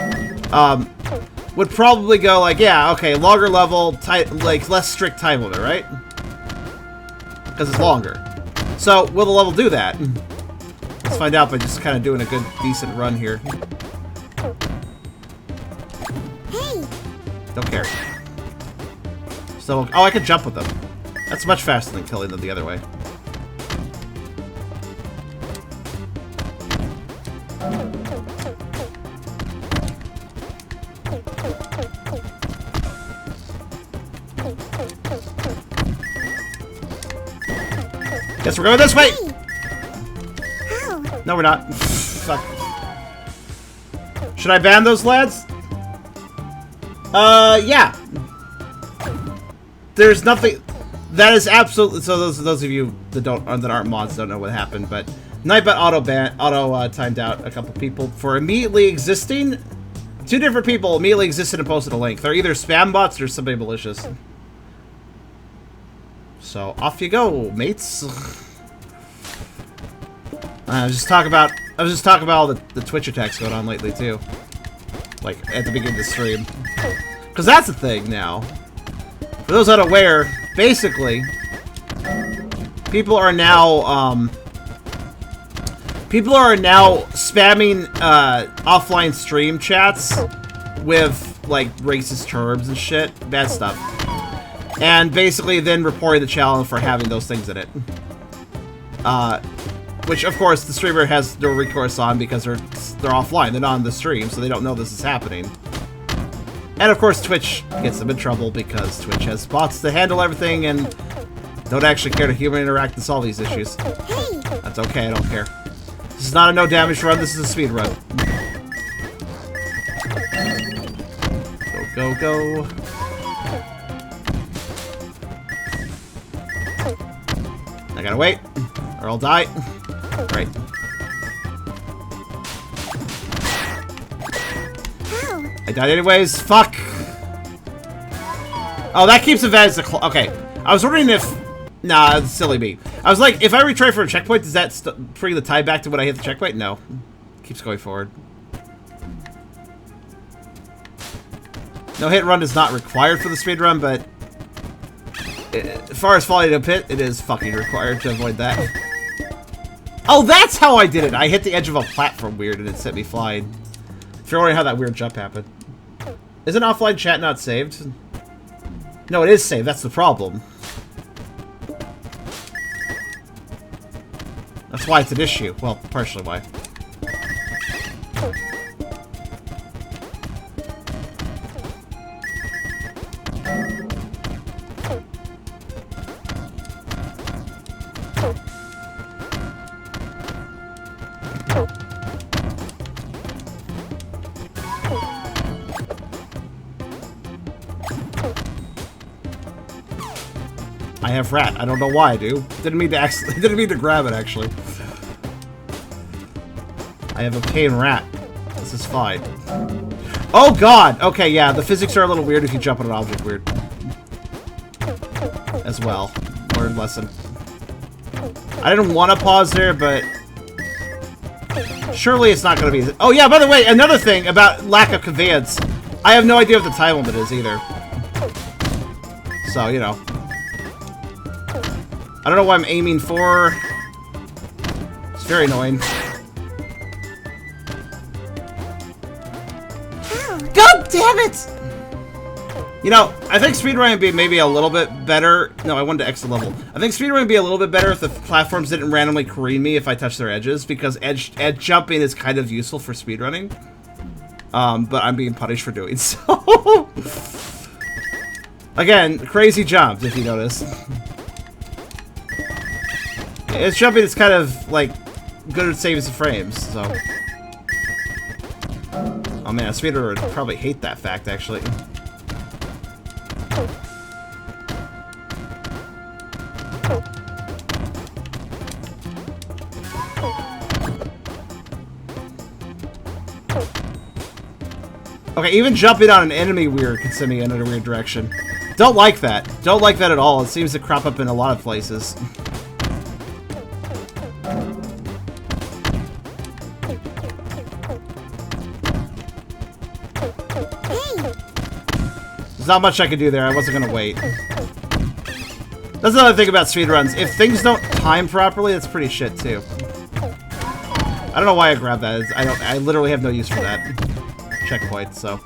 would probably go, like, yeah, okay, longer level, tight, like, less strict time limit, right? Because it's longer. So, will the level do that? Let's find out by just kind of doing a good, decent run here. Hey. Don't care. So, oh, I can jump with them. That's much faster than killing them the other way. Guess we're going this way! How? No, we're not. Fuck. Should I ban those lads? Yeah. There's nothing. That is absolutely. So those of you that aren't mods don't know what happened, but Nightbot auto timed out a couple people for immediately existing. Two different people immediately existed and posted a link. They're either spam bots or somebody malicious. So off you go, mates. I was just talking about all the Twitch attacks going on lately too. Like at the beginning of the stream. Because that's the thing now. For those unaware, basically, people are now spamming offline stream chats with like racist terms and shit, bad stuff, and basically then reporting the channel for having those things in it. Which of course the streamer has no recourse on because they're offline, they're not on the stream, so they don't know this is happening. And of course Twitch gets them in trouble because Twitch has bots to handle everything and don't actually care to human interact and solve these issues. Hey. That's okay, I don't care. This is not a no damage run, this is a speed run. Go, go, go. I gotta wait, or I'll die. Right. I died anyways. Fuck. Oh, that keeps advantage to okay. I was wondering if... Nah, it's silly me. I was like, if I retry for a checkpoint, does that bring the time back to when I hit the checkpoint? No. Keeps going forward. No hit run is not required for the speed run, but... as far as falling into a pit, it is fucking required to avoid that. Oh, that's how I did it! I hit the edge of a platform weird and it sent me flying. If you're wondering how that weird jump happened. Isn't offline chat not saved? No, it is saved. That's the problem. That's why it's an issue. Well, partially why. I have rat. I don't know why I do. Didn't mean to grab it actually. I have obtained rat. This is fine. Oh god! Okay, yeah, the physics are a little weird if you jump on an object weird. As well. Learned lesson. I didn't want to pause there, but surely it's not going to be... Oh yeah, by the way, another thing about lack of conveyance. I have no idea what the time limit is either. So, you know. I don't know what I'm aiming for. It's very annoying. God damn it! You know, I think speedrunning would be maybe a little bit better. No, I wanted to exit level. I think speedrunning would be a little bit better if the platforms didn't randomly careen me if I touch their edges, because edge jumping is kind of useful for speedrunning. But I'm being punished for doing so. Again, crazy jumps, if you notice. Edge jumping is kind of, like, good at saving some frames, so. Oh man, a speedrunner would probably hate that fact, actually. Okay, even jumping on an enemy weird can send me in a weird direction. Don't like that. Don't like that at all. It seems to crop up in a lot of places. There's not much I could do there. I wasn't gonna wait. That's another thing about speedruns. If things don't time properly, that's pretty shit too. I don't know why I grabbed that. I literally have no use for that checkpoint, so.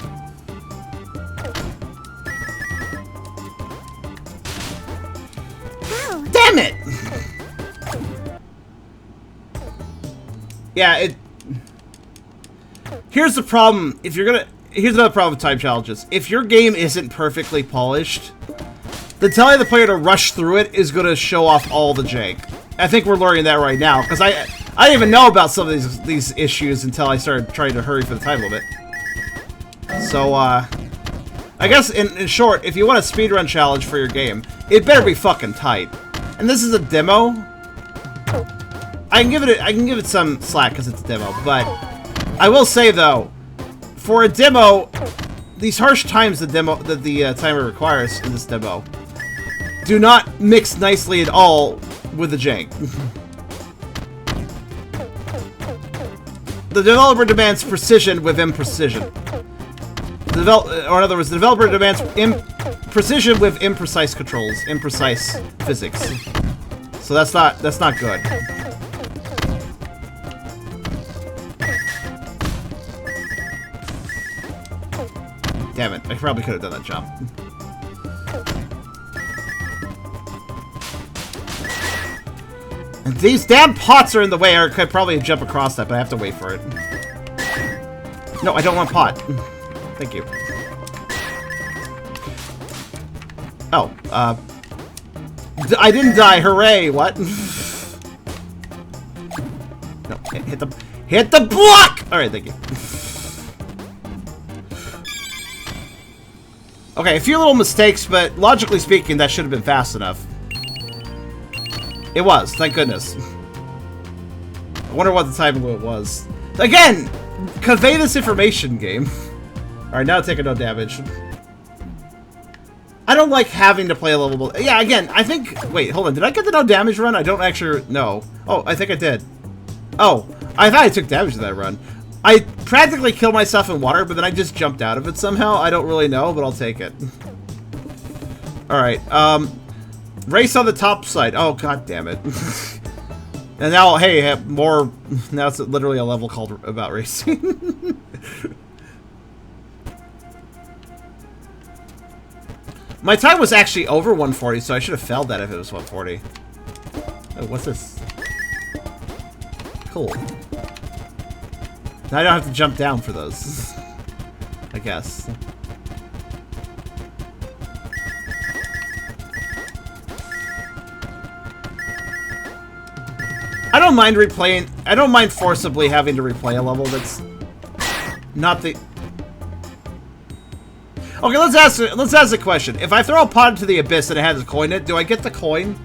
Damn it! Yeah, here's the problem. Here's another problem with time challenges. If your game isn't perfectly polished, then telling the player to rush through it is going to show off all the jank. I think we're learning that right now, because I didn't even know about some of these issues until I started trying to hurry for the time limit. So, I guess, in short, if you want a speedrun challenge for your game, it better be fucking tight. And this is a demo. I can give it some slack because it's a demo, but I will say though, for a demo, these harsh times the timer requires in this demo do not mix nicely at all with the jank. The developer demands precision with imprecision. Or in other words, the developer demands precision with imprecise controls, imprecise physics. So that's not good. Damn it, I probably could have done that jump. And these damn pots are in the way, or I could probably jump across that, but I have to wait for it. No, I don't want pot. Thank you. Oh, I didn't die, hooray, what? No, hit the block! Alright, thank you. Okay, a few little mistakes, but logically speaking, that should have been fast enough. It was, thank goodness. I wonder what the time limit was. Again, convey this information, game. Alright, now taking no damage. I don't like having to play a level... Yeah, again, I think... Wait, hold on. Did I get the no damage run? I don't actually know. Oh, I think I did. Oh, I thought I took damage in that run. I practically killed myself in water, but then I just jumped out of it somehow. I don't really know, but I'll take it. Alright, race on the top side. Oh, god damn it. And now, hey, more... Now it's literally a level called about racing. My time was actually over 140, so I should have failed that if it was 140. Oh, what's this? Cool. Now I don't have to jump down for those. I guess. I don't mind replaying. I don't mind forcibly having to replay a level that's not the... Okay, let's ask a question. If I throw a pot into the abyss and it has a coin in it, do I get the coin?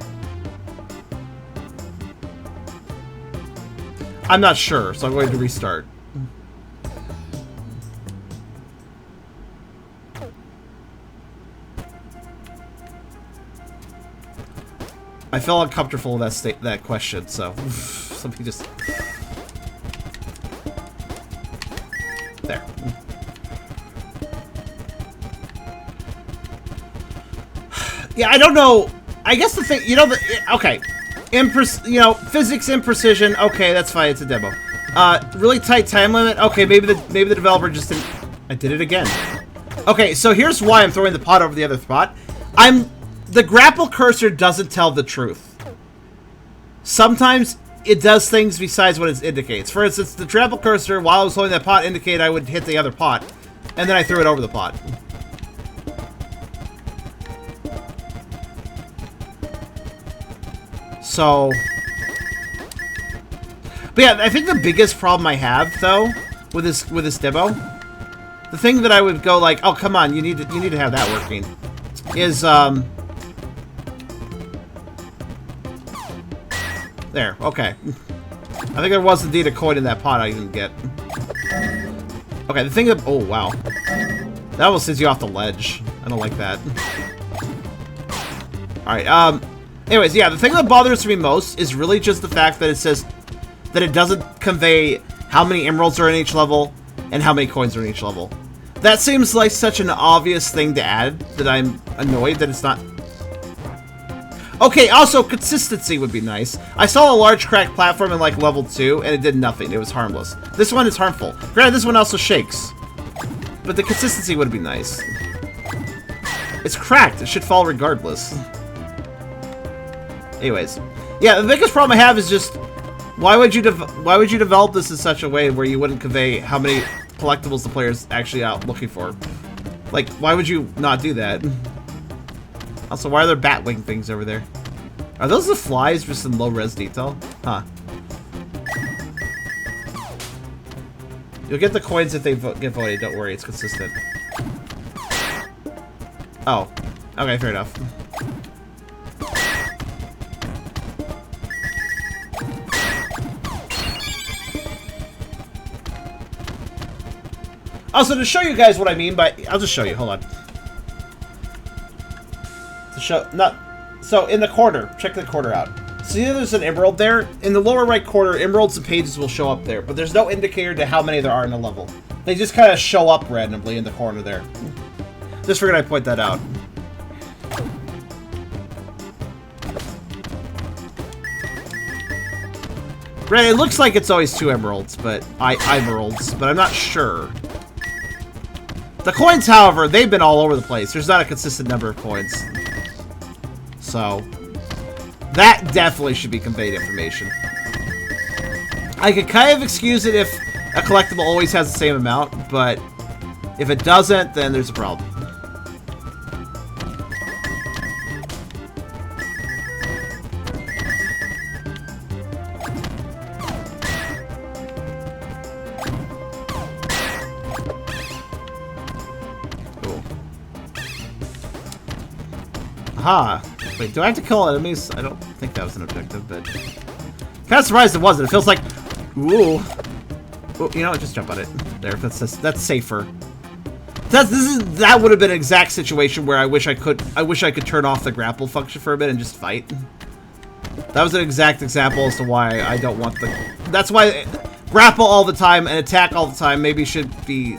I'm not sure, so I'm going to restart. I felt uncomfortable with that question, so let me just... There. Yeah, I don't know. I guess the thing, you know, okay, physics imprecision. Okay, that's fine. It's a demo. Really tight time limit. Okay, maybe the developer just didn't. I did it again. Okay, so here's why I'm throwing the pot over the other spot. The grapple cursor doesn't tell the truth. Sometimes it does things besides what it indicates. For instance, the grapple cursor, while I was holding that pot, indicated I would hit the other pot. And then I threw it over the pot. So... But yeah, I think the biggest problem I have, though, with this demo, the thing that I would go like, oh, come on, you need to have that working, is, there, okay. I think there was indeed a coin in that pot I didn't get. Okay, the thing that, oh, wow. That almost sends you off the ledge. I don't like that. Alright, anyways, yeah, the thing that bothers me most is really just the fact that it says that it doesn't convey how many emeralds are in each level and how many coins are in each level. That seems like such an obvious thing to add that I'm annoyed that it's not. Okay, also, consistency would be nice. I saw a large cracked platform in, like, level 2, and it did nothing. It was harmless. This one is harmful. Granted, this one also shakes. But the consistency would be nice. It's cracked. It should fall regardless. Anyways. Yeah, the biggest problem I have is just... Why would you develop this in such a way where you wouldn't convey how many collectibles the player's actually out looking for? Like, why would you not do that? Also, why are there bat wing things over there? Are those the flies just in low-res detail? Huh. You'll get the coins if they get voted, don't worry, it's consistent. Oh. Okay, fair enough. Also, to show you guys what I mean by... I'll just show you, hold on. To show... So, in the corner, check the corner out. See, there's an emerald there? In the lower right corner, emeralds and pages will show up there, but there's no indicator to how many there are in a level. They just kind of show up randomly in the corner there. Just figured I'd point that out. Right, it looks like it's always 2 emeralds, but... emeralds, but I'm not sure. The coins, however, they've been all over the place. There's not a consistent number of coins. So, that definitely should be conveyed information. I could kind of excuse it if a collectible always has the same amount, but if it doesn't, then there's a problem. Aha! Wait, do I have to kill enemies? I don't think that was an objective, but... Kind of surprised it wasn't. It feels like... Ooh. Ooh, you know what? Just jump on it. There, that's safer. That would have been an exact situation where I wish I could turn off the grapple function for a bit and just fight. That was an exact example as to why I don't want the... That's why grapple all the time and attack all the time maybe should be...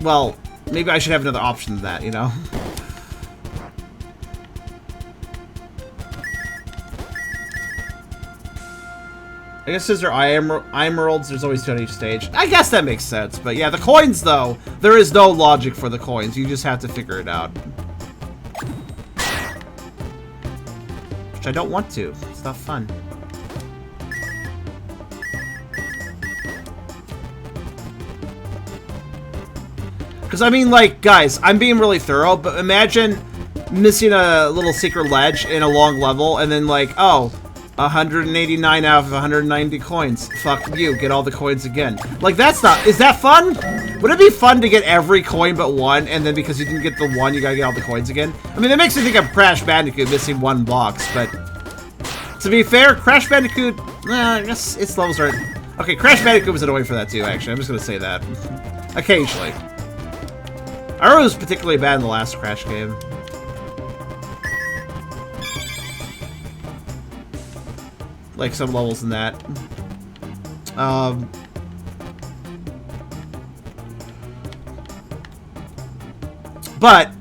Well, maybe I should have another option than that, you know? I guess since they're emeralds, there's always 2 on each stage. I guess that makes sense, but yeah, the coins, though, there is no logic for the coins. You just have to figure it out. Which I don't want to. It's not fun. Because, I mean, like, guys, I'm being really thorough, but imagine missing a little secret ledge in a long level, and then, like, oh... 189 out of 190 coins. Fuck you, get all the coins again. Like, that's not... Is that fun? Would it be fun to get every coin but one, and then because you didn't get the one, you gotta get all the coins again? I mean, that makes me think of Crash Bandicoot missing 1 box, but... To be fair, Crash Bandicoot... I guess its levels are... Okay, Crash Bandicoot was annoying for that too, actually. I'm just gonna say that. Occasionally. I remember it was particularly bad in the last Crash game. Like some levels in that. But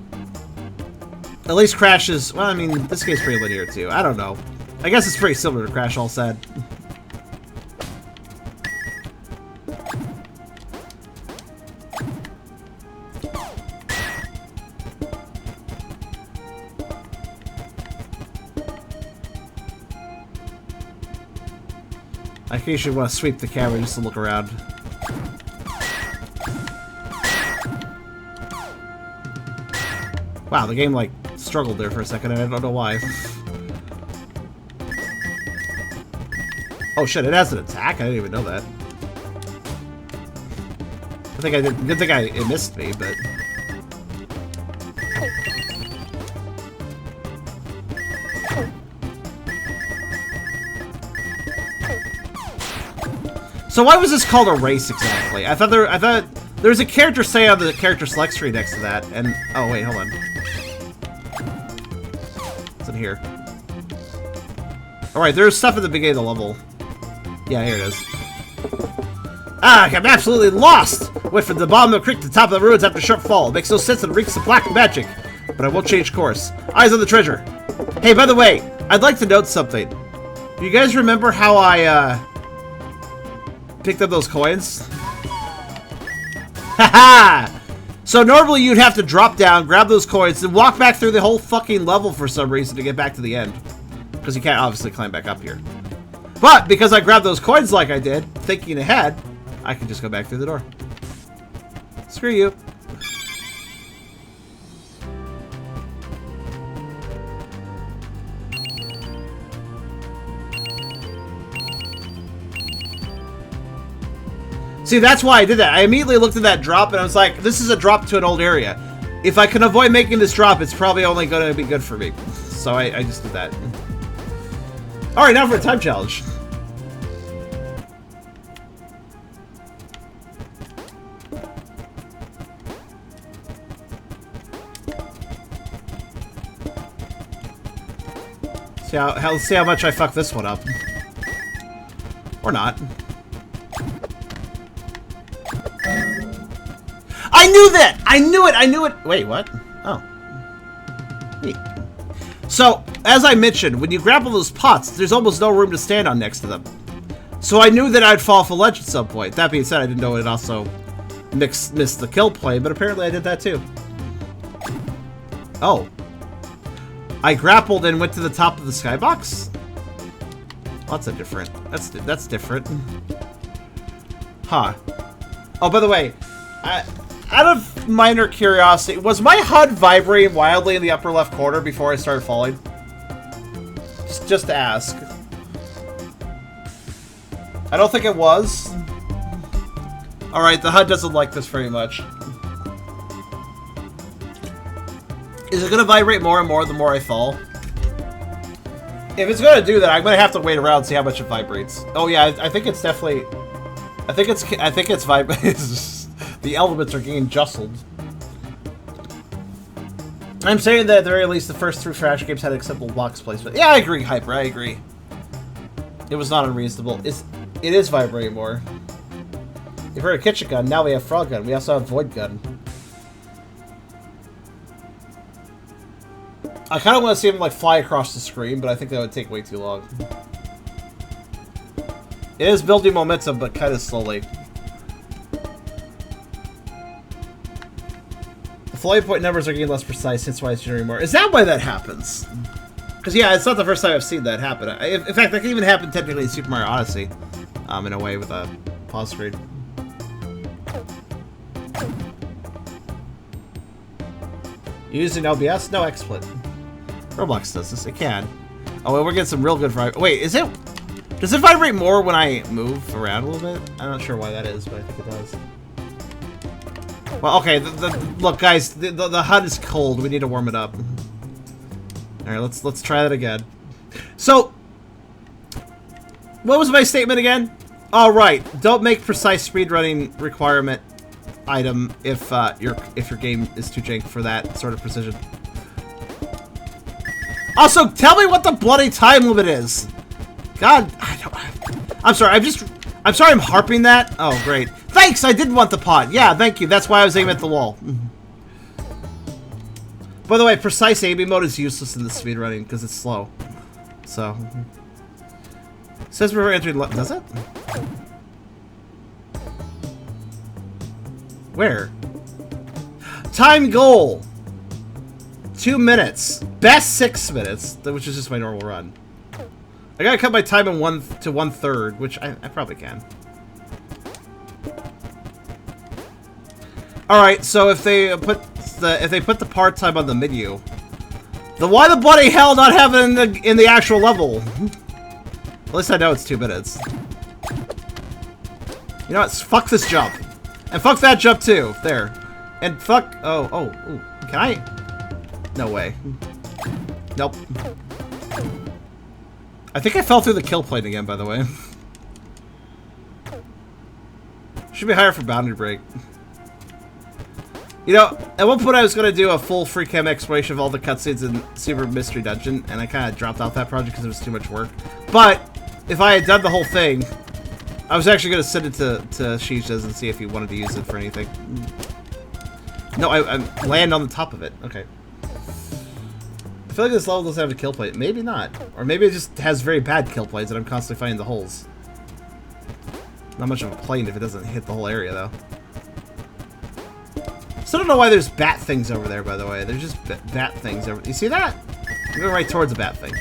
at least Crash is, well, I mean, this game's pretty linear too. I don't know. I guess it's pretty similar to Crash, all said. I occasionally want to sweep the camera just to look around. Wow, the game, like, struggled there for a second, and I don't know why. Oh shit, it has an attack? I didn't even know that. I think I did. Good thing it missed me, but... So why was this called a race exactly? I thought there was a character say on the character select screen next to that, and oh wait, hold on. What's in here? Alright, there's stuff at the beginning of the level. Yeah, here it is. Ah, I'm absolutely lost! Went from the bottom of the creek to the top of the ruins after a sharp fall. It makes no sense and reeks of black magic. But I won't change course. Eyes on the treasure. Hey, by the way, I'd like to note something. Do you guys remember how I, picked up those coins? Haha! So normally you'd have to drop down, grab those coins, and walk back through the whole fucking level for some reason to get back to the end. Because you can't obviously climb back up here. But because I grabbed those coins like I did, thinking ahead, I can just go back through the door. Screw you. See, that's why I did that. I immediately looked at that drop and I was like, this is a drop to an old area. If I can avoid making this drop, it's probably only going to be good for me. So I just did that. Alright, now for a time challenge. See how much I fuck this one up. Or not. I knew that! I knew it! I knew it! Wait, what? Oh. Neat. So, as I mentioned, when you grapple those pots, there's almost no room to stand on next to them. So I knew that I'd fall off a ledge at some point. That being said, I didn't know it also missed the kill play, but apparently I did that too. Oh. I grappled and went to the top of the skybox? Oh, that's a different. That's different. Huh. Oh, by the way, out of minor curiosity, was my HUD vibrating wildly in the upper left corner before I started falling? Just to ask. I don't think it was. Alright, the HUD doesn't like this very much. Is it going to vibrate more and more the more I fall? If it's going to do that, I'm going to have to wait around and see how much it vibrates. Oh yeah, I think it's definitely... I think it's vibrating. The elements are getting jostled. I'm saying that at the very least the first 3 Trash games had acceptable box placement. Yeah, I agree, Hyper, I agree. It was not unreasonable. It is vibrating more. You've heard of Kitchen Gun, now we have Frogun. We also have Void Gun. I kind of want to see him like fly across the screen, but I think that would take way too long. It is building momentum, but kind of slowly. The floating point numbers are getting less precise, hence why it's generating more. Is that why that happens? Because yeah, it's not the first time I've seen that happen. In fact, that can even happen technically in Super Mario Odyssey, in a way with a pause screen. Using OBS? No XSplit. Roblox does this. It can. Oh, well, we're getting some real good vibe. Wait, is it... Does it vibrate more when I move around a little bit? I'm not sure why that is, but I think it does. Well, okay. Look, guys, the HUD is cold. We need to warm it up. All right, let's try that again. So, what was my statement again? All right, don't make precise speedrunning requirement item if your game is too jank for that sort of precision. Also, tell me what the bloody time limit is. God, I'm sorry. I'm sorry. I'm harping that. Oh, great. Thanks. I did want the pot. Yeah, thank you. That's why I was aiming at the wall. By the way, precise aiming mode is useless in the speedrunning because it's slow. So, it says we're entering. Does it? Where? Time goal. 2 minutes. Best 6 minutes, which is just my normal run. I gotta cut my time in 1 to 1/3, which I probably can. All right, so if they put the part time on the menu, then why the bloody hell not have it in the actual level? At least I know it's 2 minutes. You know what? Fuck this jump, and fuck that jump too. There, and fuck. Oh, can I? No way. Nope. I think I fell through the kill plane again, by the way. Should be higher for boundary break. You know, at one point I was going to do a full free cam exploration of all the cutscenes in Super Mystery Dungeon, and I kind of dropped off that project because it was too much work. But, if I had done the whole thing, I was actually going to send it to Shizas and see if he wanted to use it for anything. No, I land on the top of it. Okay. I feel like this level doesn't have a kill plate. Maybe not. Or maybe it just has very bad kill plates and I'm constantly finding the holes. Not much of a plane if it doesn't hit the whole area, though. Still don't know why there's bat things over there, by the way. There's just bat things over... You see that? I'm going right towards a bat thing.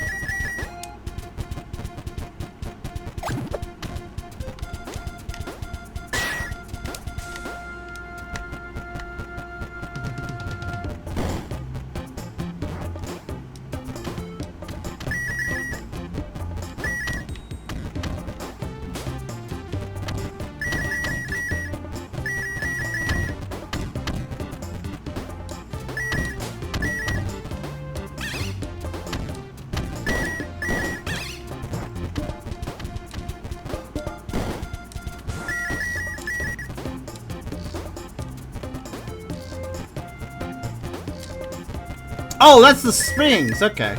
Oh, that's the springs! Okay.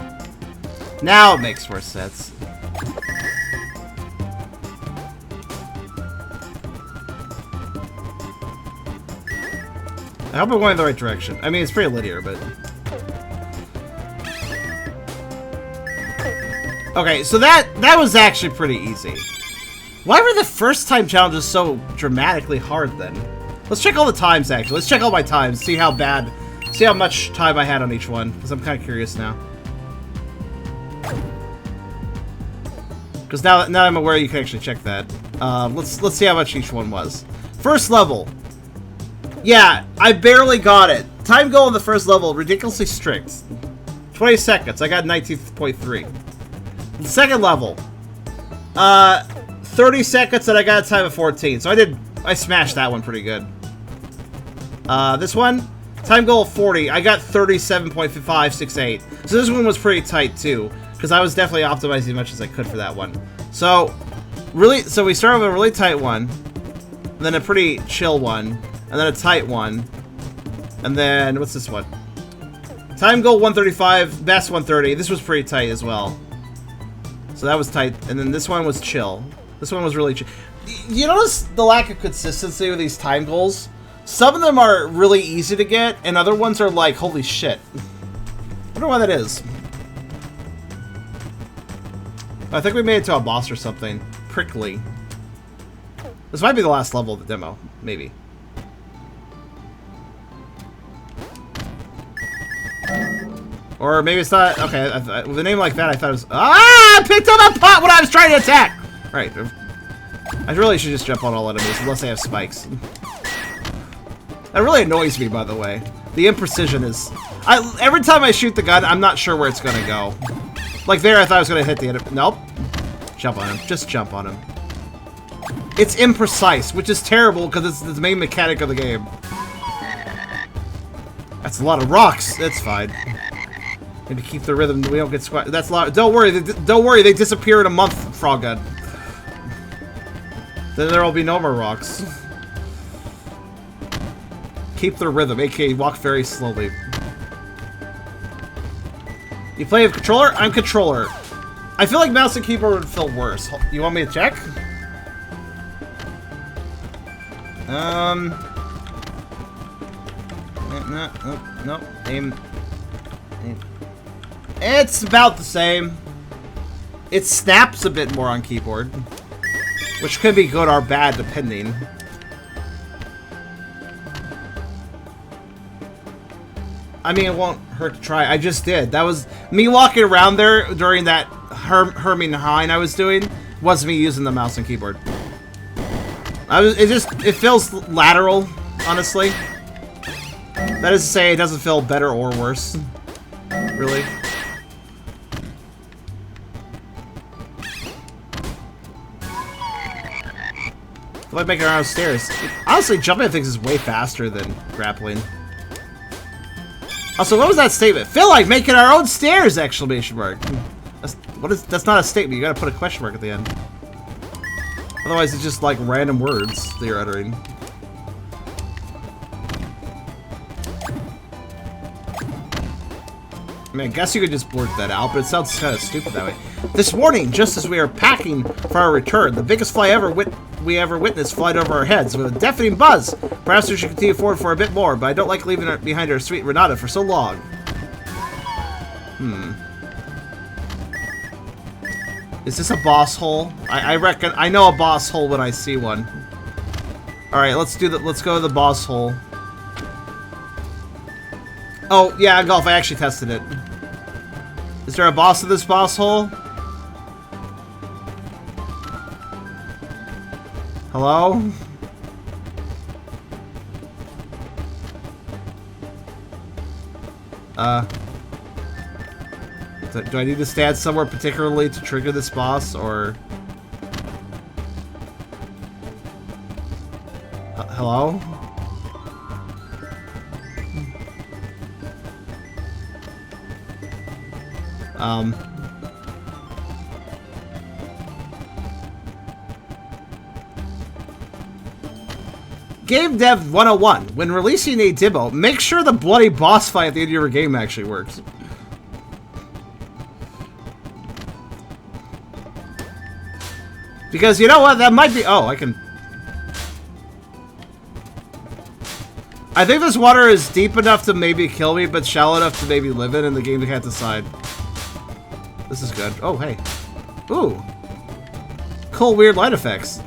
Now it makes more sense. I hope I'm going in the right direction. I mean, it's pretty linear, but... Okay, so that was actually pretty easy. Why were the first time challenges so dramatically hard, then? Let's check all the times, actually. Let's check all my times, see how much time I had on each one, because I'm kind of curious now. Because now I'm aware you can actually check that. Let's see how much each one was. First level. Yeah, I barely got it. Time goal in the first level, ridiculously strict. 20 seconds, I got 19.3. The second level. 30 seconds and I got a time of 14. So I smashed that one pretty good. This one, time goal 40. I got 37.568. So this one was pretty tight too, because I was definitely optimizing as much as I could for that one. So we started with a really tight one, then a pretty chill one, and then a tight one, and then what's this one? Time goal 135, best 130. This was pretty tight as well. So that was tight, and then this one was chill. This one was really chill. You notice the lack of consistency with these time goals? Some of them are really easy to get, and other ones are like, holy shit. I wonder why that is. I think we made it to a boss or something. Prickly. This might be the last level of the demo. Maybe. Or maybe it's not. Okay, with a name like that, I thought it was. Ah! I picked up a pot when I was trying to attack! Right. I really should just jump on all enemies, unless they have spikes. That really annoys me, by the way. The imprecision is... every time I shoot the gun, I'm not sure where it's gonna go. Like there, I thought I was gonna hit the enemy. Nope. Jump on him. Just jump on him. It's imprecise, which is terrible, because it's the main mechanic of the game. That's a lot of rocks. That's fine. Maybe keep the rhythm. We don't get squat. That's a lot. Don't worry. Don't worry. They disappear in a month, Frogun. Then there will be no more rocks. Keep the rhythm, aka walk very slowly. You play with controller? I'm controller. I feel like mouse and keyboard would feel worse. You want me to check? No. Aim. It's about the same. It snaps a bit more on keyboard, which could be good or bad depending. I mean, it won't hurt to try. I just did. That was me walking around there during that herming Hein I was doing wasn't me using the mouse and keyboard. It feels lateral, honestly. That is to say, it doesn't feel better or worse. Really. I like making our own stairs. Honestly, jumping things is way faster than grappling. Also, what was that statement? Feel like making our own stairs! Exclamation mark. That's not a statement. You gotta put a question mark at the end. Otherwise, it's just like random words that you're uttering. I mean, I guess you could just blurt that out, but it sounds kind of stupid that way. This morning, just as we are packing for our return, the biggest fly we ever witnessed flied over our heads with a deafening buzz. Perhaps we should continue forward for a bit more, but I don't like leaving behind our sweet Renata for so long. Is this a boss hole? I reckon I know a boss hole when I see one. All right, let's go to the boss hole. Oh yeah, Golf. I actually tested it. Is there a boss in this boss hole? Hello? Do I need to stand somewhere particularly to trigger this boss, or... Hello? Game Dev 101. When releasing a demo, make sure the bloody boss fight at the end of your game actually works. Because you know what? That might be... Oh, I can... I think this water is deep enough to maybe kill me, but shallow enough to maybe live in, and the game can't decide. This is good. Oh, hey. Ooh. Cool, weird light effects.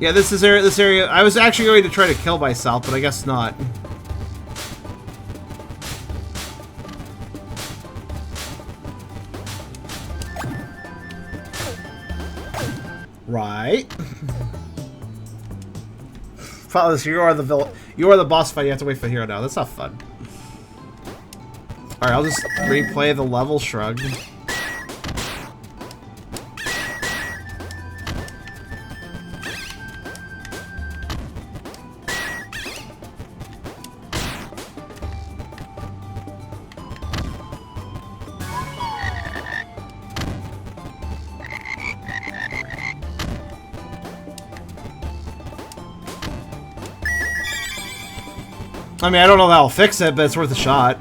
Yeah, this area... I was actually going to try to kill myself, but I guess not. Right. Father, you are the villain. You are the boss fight. You have to wait for the hero now. That's not fun. All right, I'll just replay the level. Shrug. I mean, I don't know how I'll fix it, but it's worth a shot.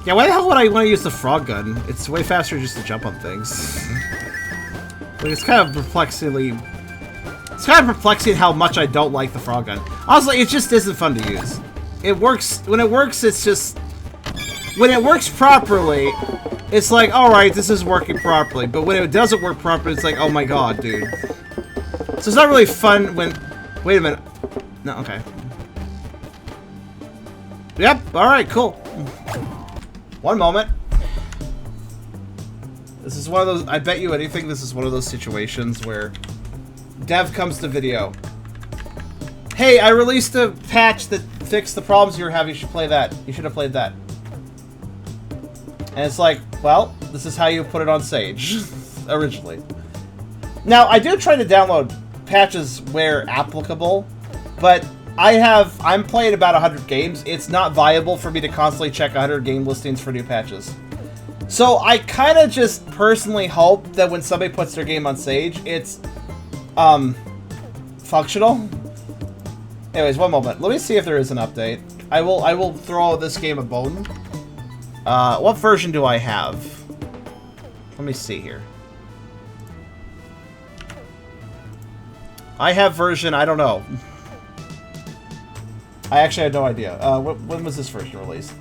Yeah, why the hell would I want to use the frog gun? It's way faster just to jump on things. Like, it's kind of perplexing how much I don't like the frog gun. Honestly, it just isn't fun to use. It works, when it works, it's just... When it works properly, it's like, alright, this is working properly. But when it doesn't work properly, it's like, oh my god, dude. So it's not really fun when... Wait a minute. No, okay. Yep, alright, cool. One moment. This is one of those... I bet you anything this is one of those situations where... Dev comes to video. Hey, I released a patch that fixed the problems you were having. You should play that. You should have played that. And it's like, well, this is how you put it on Sage. Originally. Now, I do try to download patches where applicable, but I'm playing about 100 games. It's not viable for me to constantly check 100 game listings for new patches. So I kind of just personally hope that when somebody puts their game on Sage, it's functional. Anyways, one moment. Let me see if there is an update. I will throw this game a bone. What version do I have? Let me see here. I have version, I don't know. I actually had no idea. When was this version released?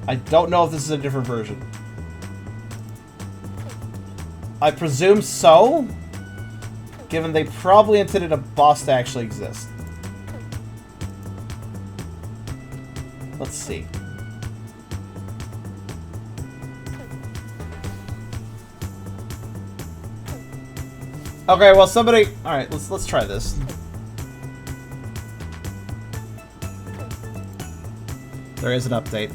I don't know if this is a different version. I presume so, given they probably intended a boss to actually exist. Let's see. Okay, well somebody... Alright, let's try this. There is an update.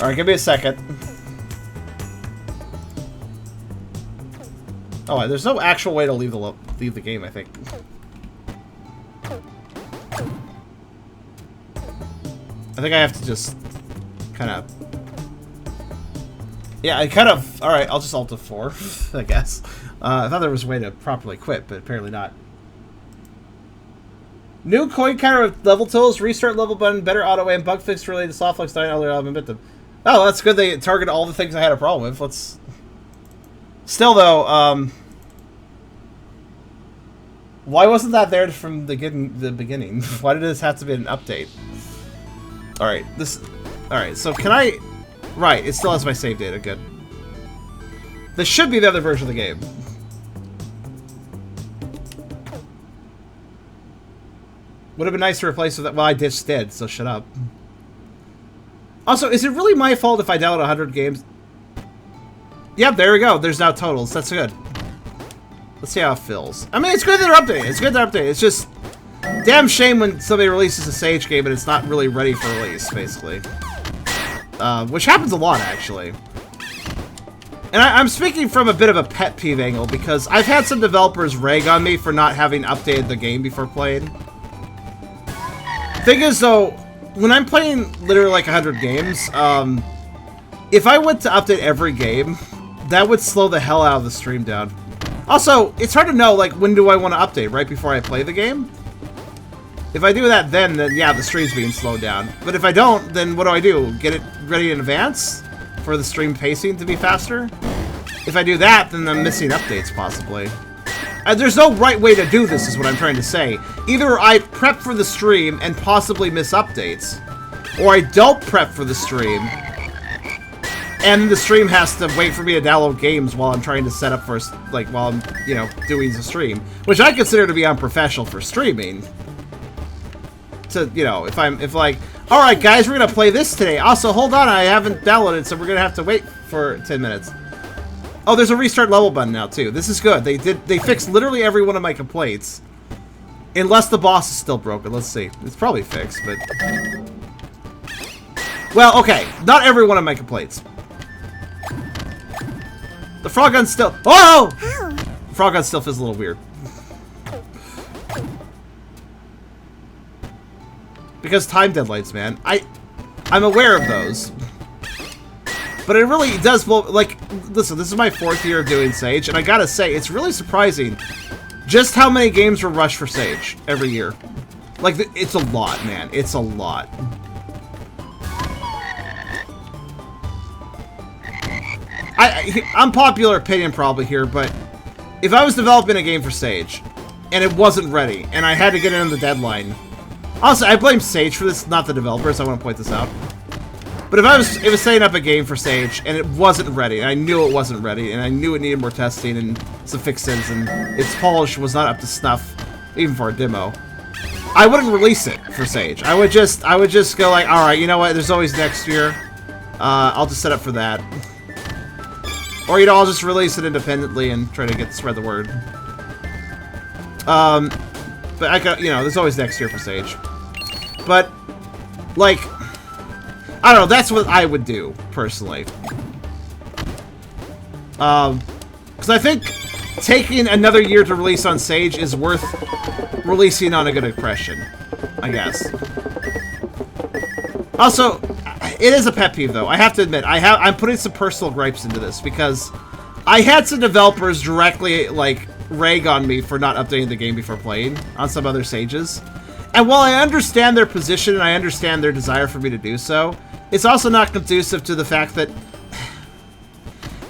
Alright, give me a second. Oh, there's no actual way to leave the game, I think. I think I have to just kind of... Yeah, I kind of... Alright, I'll just Alt F4, I guess. I thought there was a way to properly quit, but apparently not. New coin counter with level tools, restart level button, better auto aim, bug fix related to softflex, dying, other element victim. Oh, that's good they targeted all the things I had a problem with. Let's... Still, though, why wasn't that there from the beginning? Why did this have to be an update? Alright, Alright, so can I... Right, it still has my save data, good. This should be the other version of the game. Would have been nice to replace with that. Well, I just did, so shut up. Also, is it really my fault if I download 100 games? Yep, there we go. There's now totals. That's good. Let's see how it feels. I mean, it's good that they're updating. It's good they're updating. It's just... Damn shame when somebody releases a Sage game and it's not really ready for release, basically. Which happens a lot, actually. And I'm speaking from a bit of a pet peeve angle, because I've had some developers rag on me for not having updated the game before playing. Thing is, though, when I'm playing literally like 100 games, if I went to update every game, that would slow the hell out of the stream down. Also, it's hard to know, like, when do I want to update? Right before I play the game? If I do that then yeah, the stream's being slowed down. But if I don't, then what do? Get it ready in advance? For the stream pacing to be faster? If I do that, then I'm missing updates, possibly. There's no right way to do this, is what I'm trying to say. Either I prep for the stream and possibly miss updates, or I don't prep for the stream, and the stream has to wait for me to download games while I'm trying to set up for, like, while I'm, you know, doing the stream. Which I consider to be unprofessional for streaming. To, you know, if like, alright guys, we're gonna play this today. Also, hold on, I haven't downloaded, so we're gonna have to wait for 10 minutes. Oh, there's a restart level button now, too. This is good. They fixed literally every one of my complaints. Unless the boss is still broken. Let's see. It's probably fixed, but... Well, okay. Not every one of my complaints. The Frogun still... Oh! The Frogun still feels a little weird. Because time deadlines, man. I'm aware of those. But it really does, like, listen, this is my 4th year of doing Sage, and I gotta say, it's really surprising just how many games were rushed for Sage every year. Like, it's a lot, man. It's a lot. Unpopular opinion probably here, but if I was developing a game for Sage, and it wasn't ready, and I had to get it in the deadline... Also, I blame Sage for this, not the developers, I want to point this out. But if I was setting up a game for Sage, and it wasn't ready, and I knew it wasn't ready, and I knew it needed more testing and some fixes, and its polish was not up to snuff, even for a demo, I wouldn't release it for Sage. I would just go like, alright, you know what, there's always next year. I'll just set up for that. Or, you know, I'll just release it independently and try to spread the word. But I got, you know, there's always next year for Sage. But, like... I don't know, that's what I would do, personally. Because I think taking another year to release on Sage is worth releasing on a good impression, I guess. Also, it is a pet peeve, though. I have to admit, I'm putting some personal gripes into this, because I had some developers directly, like, rag on me for not updating the game before playing on some other Sages. And while I understand their position and I understand their desire for me to do so, it's also not conducive to the fact that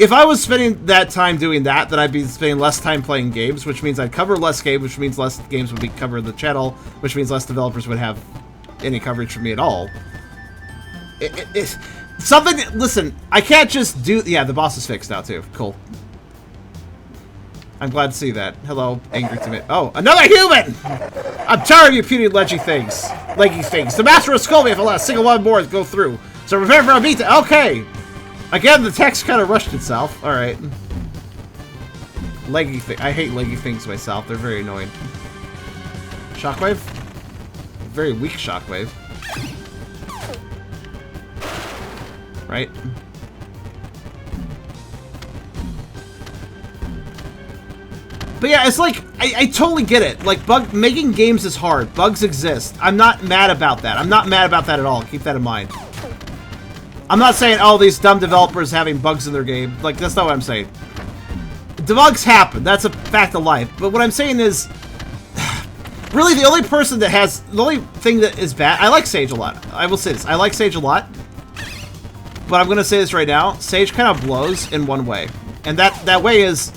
if I was spending that time doing that, then I'd be spending less time playing games, which means I'd cover less games, which means less games would be covered in the channel, which means less developers would have any coverage from me at all. It's something. Listen, I can't just do. Yeah, the boss is fixed now too. Cool. I'm glad to see that. Hello, angry to me. Oh, another human! I'm tired of you puny leggy things. The master will scold me if I let a single one more go through. So prepare for a beat. Okay. Again, the text kind of rushed itself. All right. Leggy thing. I hate leggy things myself. They're very annoying. Shockwave. Very weak shockwave. Right. But yeah, it's like, I totally get it. Like, making games is hard. Bugs exist. I'm not mad about that. I'm not mad about that at all. Keep that in mind. I'm not saying, oh, these dumb developers having bugs in their game. Like, that's not what I'm saying. The bugs happen. That's a fact of life. But what I'm saying is, really, the only person that has, the only thing that is bad, I like Sage a lot. I will say this. I like Sage a lot. But I'm going to say this right now. Sage kind of blows in one way. And that way is...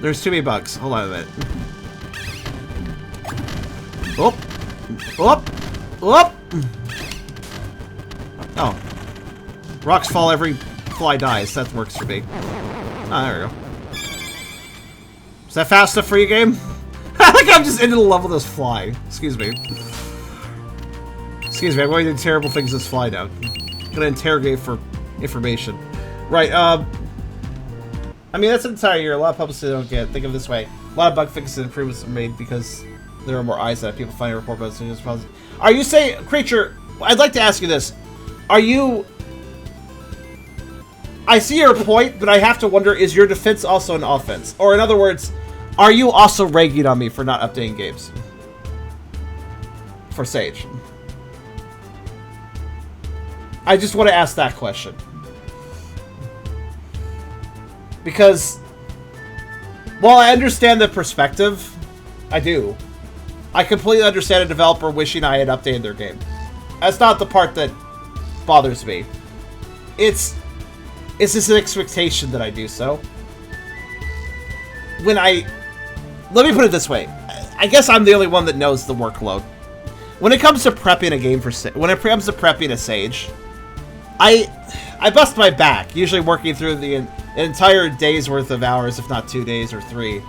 There's too many bugs. Hold on a minute. Oh. Oh. Oh. Oh. Rocks fall, every fly dies. That works for me. Oh, there we go. Is that fast enough for you, game? I think I'm just into the level of this fly. Excuse me. Excuse me, I'm going to do terrible things this fly now. I'm gonna interrogate for information. Right, I mean, that's an entire year. A lot of publicists don't get. Think of it this way. A lot of bug fixes and improvements are made because there are more eyes that people find a report about it. Are you saying, Creature, I'd like to ask you this. Are you... I see your point, but I have to wonder, is your defense also an offense? Or in other words, are you also ragging on me for not updating games? For Sage. I just want to ask that question. Because, while I understand the perspective, I do. I completely understand a developer wishing I had updated their game. That's not the part that bothers me. It's this expectation that I do so. Let me put it this way. I guess I'm the only one that knows the workload. When it comes to prepping a game when it comes to prepping a Sage, I bust my back, usually working through the entire day's worth of hours, if not 2 days or 3,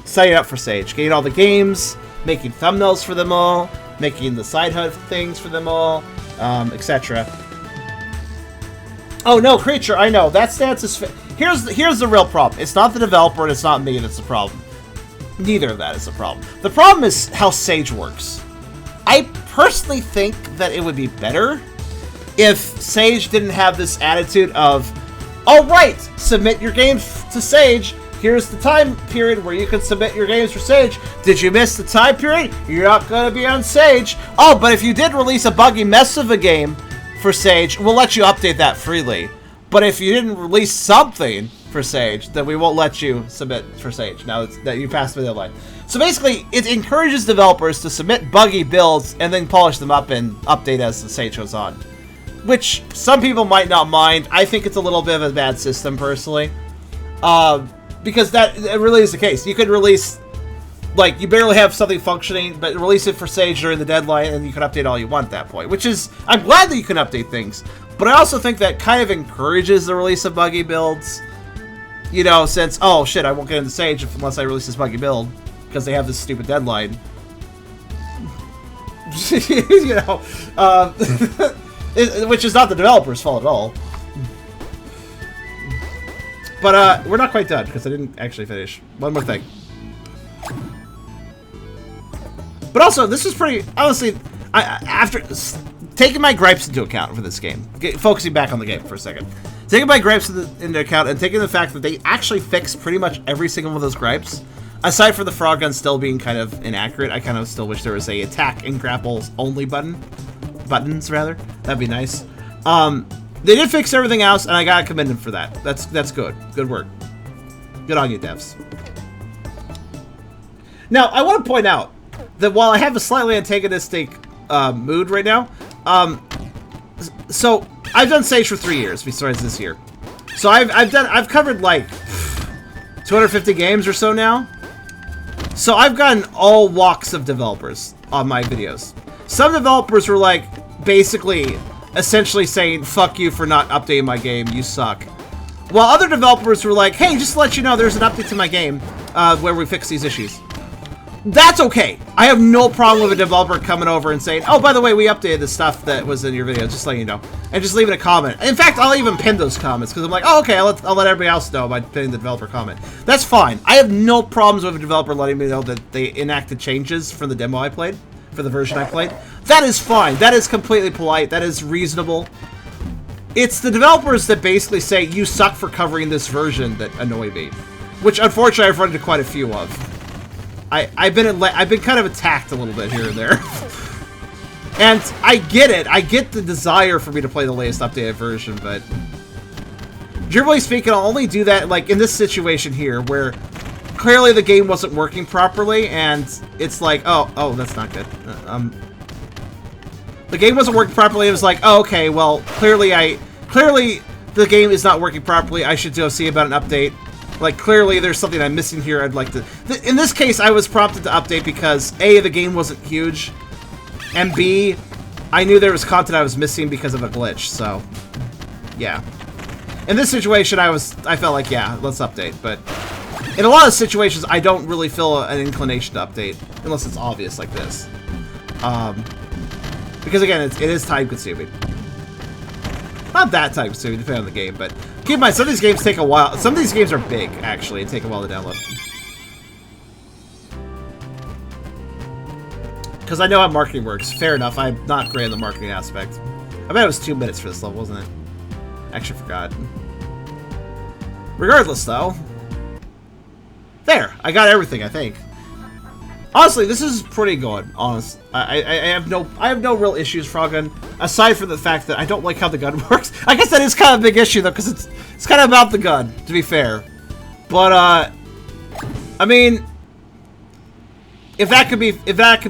setting up for Sage, getting all the games, making thumbnails for them all, making the side HUD things for them all, etc. Oh no, Creature, I know that stance is. Here's the real problem. It's not the developer and it's not me that's the problem. Neither of that is the problem. The problem is how Sage works. I personally think that it would be better if Sage didn't have this attitude of, all right, submit your games to Sage. Here's the time period where you can submit your games for Sage. Did you miss the time period? You're not going to be on Sage. Oh, but if you did release a buggy mess of a game for Sage, we'll let you update that freely. But if you didn't release something for Sage, then we won't let you submit for Sage now that you passed the deadline. So basically, it encourages developers to submit buggy builds and then polish them up and update as the Sage goes on. Which some people might not mind. I think it's a little bit of a bad system, personally. Because it really is the case. You could release, like, you barely have something functioning, but release it for Sage during the deadline, and you can update all you want at that point. Which is, I'm glad that you can update things. But I also think that kind of encourages the release of buggy builds. You know, since, oh shit, I won't get into Sage unless I release this buggy build. Because they have this stupid deadline. You know, which is not the developer's fault at all. But we're not quite done because I didn't actually finish. One more thing. But also, this is pretty, honestly, after taking my gripes into account for this game, focusing back on the game for a second, taking my gripes into account and taking the fact that they actually fixed pretty much every single one of those gripes, aside from the Frogun still being kind of inaccurate, I kind of still wish there was a attack and grapples only buttons rather. That'd be nice. They did fix everything else, and I gotta commend them for that. That's good. Good work. Good on you, devs. Now, I want to point out that while I have a slightly antagonistic mood right now, so I've done Sage for 3 years besides this year. So I've covered like 250 games or so now. So I've gotten all walks of developers on my videos. Some developers were like basically essentially saying fuck you for not updating my game, you suck. While other developers were like, hey, just to let you know there's an update to my game where we fix these issues. That's okay. I have no problem with a developer coming over and saying, oh, by the way, we updated the stuff that was in your video, just letting you know. And just leaving a comment. In fact, I'll even pin those comments, because I'm like, oh, okay, I'll let everybody else know by pinning the developer comment. That's fine. I have no problems with a developer letting me know that they enacted changes from the demo I played, for the version I played. That is fine. That is completely polite. That is reasonable. It's the developers that basically say, you suck for covering this version that annoy me. Which, unfortunately, I've run into quite a few of. I've been kind of attacked a little bit here and there. And I get it. I get the desire for me to play the latest updated version, but generally speaking, I'll only do that like in this situation here where clearly the game wasn't working properly and it's like, oh, that's not good. The game wasn't working properly. It was like, oh, okay, well, clearly the game is not working properly. I should go see about an update. Like, clearly there's something I'm missing here I'd like to... In this case, I was prompted to update because, A, the game wasn't huge, and B, I knew there was content I was missing because of a glitch, so... Yeah. In this situation, I felt like, yeah, let's update, but... In a lot of situations, I don't really feel an inclination to update, unless it's obvious like this. Because, again, it is time-consuming. Not that time-consuming, depending on the game, but... Keep in mind, some of these games take a while. Some of these games are big, actually, and take a while to download. Because I know how marketing works. Fair enough, I'm not great in the marketing aspect. I bet it was 2 minutes for this level, wasn't it? Actually forgot. Regardless, though. There, I got everything, I think. Honestly, this is pretty good, honest. I have no real issues, Frogun, aside from the fact that I don't like how the gun works. I guess that is kind of a big issue though, because it's kind of about the gun, to be fair. But I mean, if that could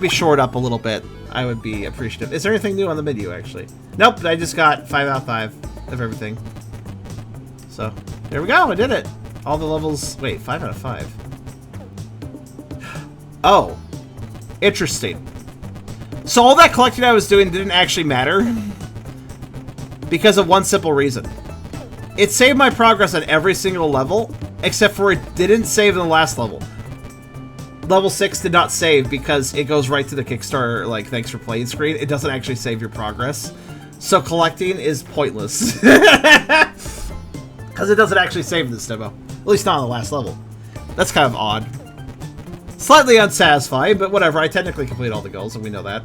be shored up a little bit, I would be appreciative. Is there anything new on the menu actually? Nope, I just got 5 out of 5 of everything. So there we go, I did it. All the levels. Wait, 5 out of 5. Oh, interesting. So all that collecting I was doing didn't actually matter because of one simple reason. It saved my progress on every single level, except for it didn't save in the last level. Level 6 did not save because it goes right to the Kickstarter, like, thanks for playing screen. It doesn't actually save your progress. So collecting is pointless. Because it doesn't actually save this demo. At least not on the last level. That's kind of odd. Slightly unsatisfying, but whatever. I technically completed all the goals, and we know that.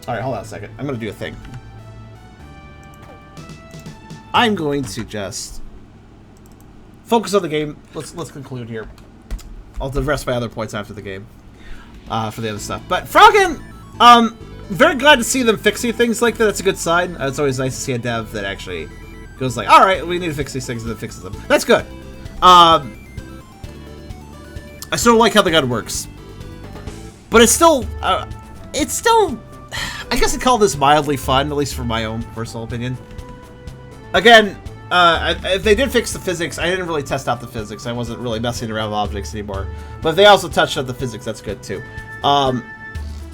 Alright, hold on a second. I'm going to do a thing. I'm going to just focus on the game. Let's conclude here. I'll address my other points after the game. For the other stuff. But Frogun, very glad to see them fixing things like that. That's a good sign. It's always nice to see a dev that actually goes like, alright, we need to fix these things, and then fixes them. That's good. I still like how the gun works. But it's still, I guess I'd call this mildly fun, at least for my own personal opinion. Again, if they did fix the physics, I didn't really test out the physics. I wasn't really messing around with objects anymore. But if they also touched on the physics, that's good too.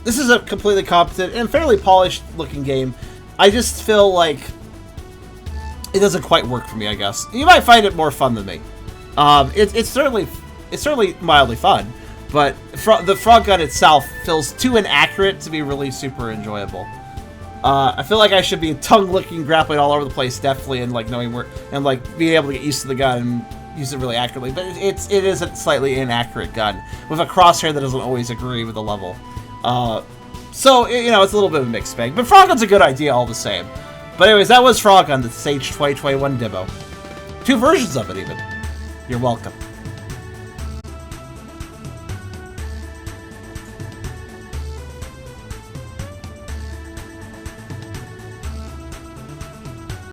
This is a completely competent and fairly polished looking game. I just feel like it doesn't quite work for me, I guess. You might find it more fun than me. It's certainly mildly fun, but the frog gun itself feels too inaccurate to be really super enjoyable. I feel like I should be tongue-licking, grappling all over the place, deftly, and like knowing where, and like being able to get used to the gun and use it really accurately. But it is a slightly inaccurate gun with a crosshair that doesn't always agree with the level. So you know, it's a little bit of a mixed bag. But Frogun's a good idea all the same. But anyways, that was Frogun, the Sage 2021 demo. 2 versions of it, even. You're welcome.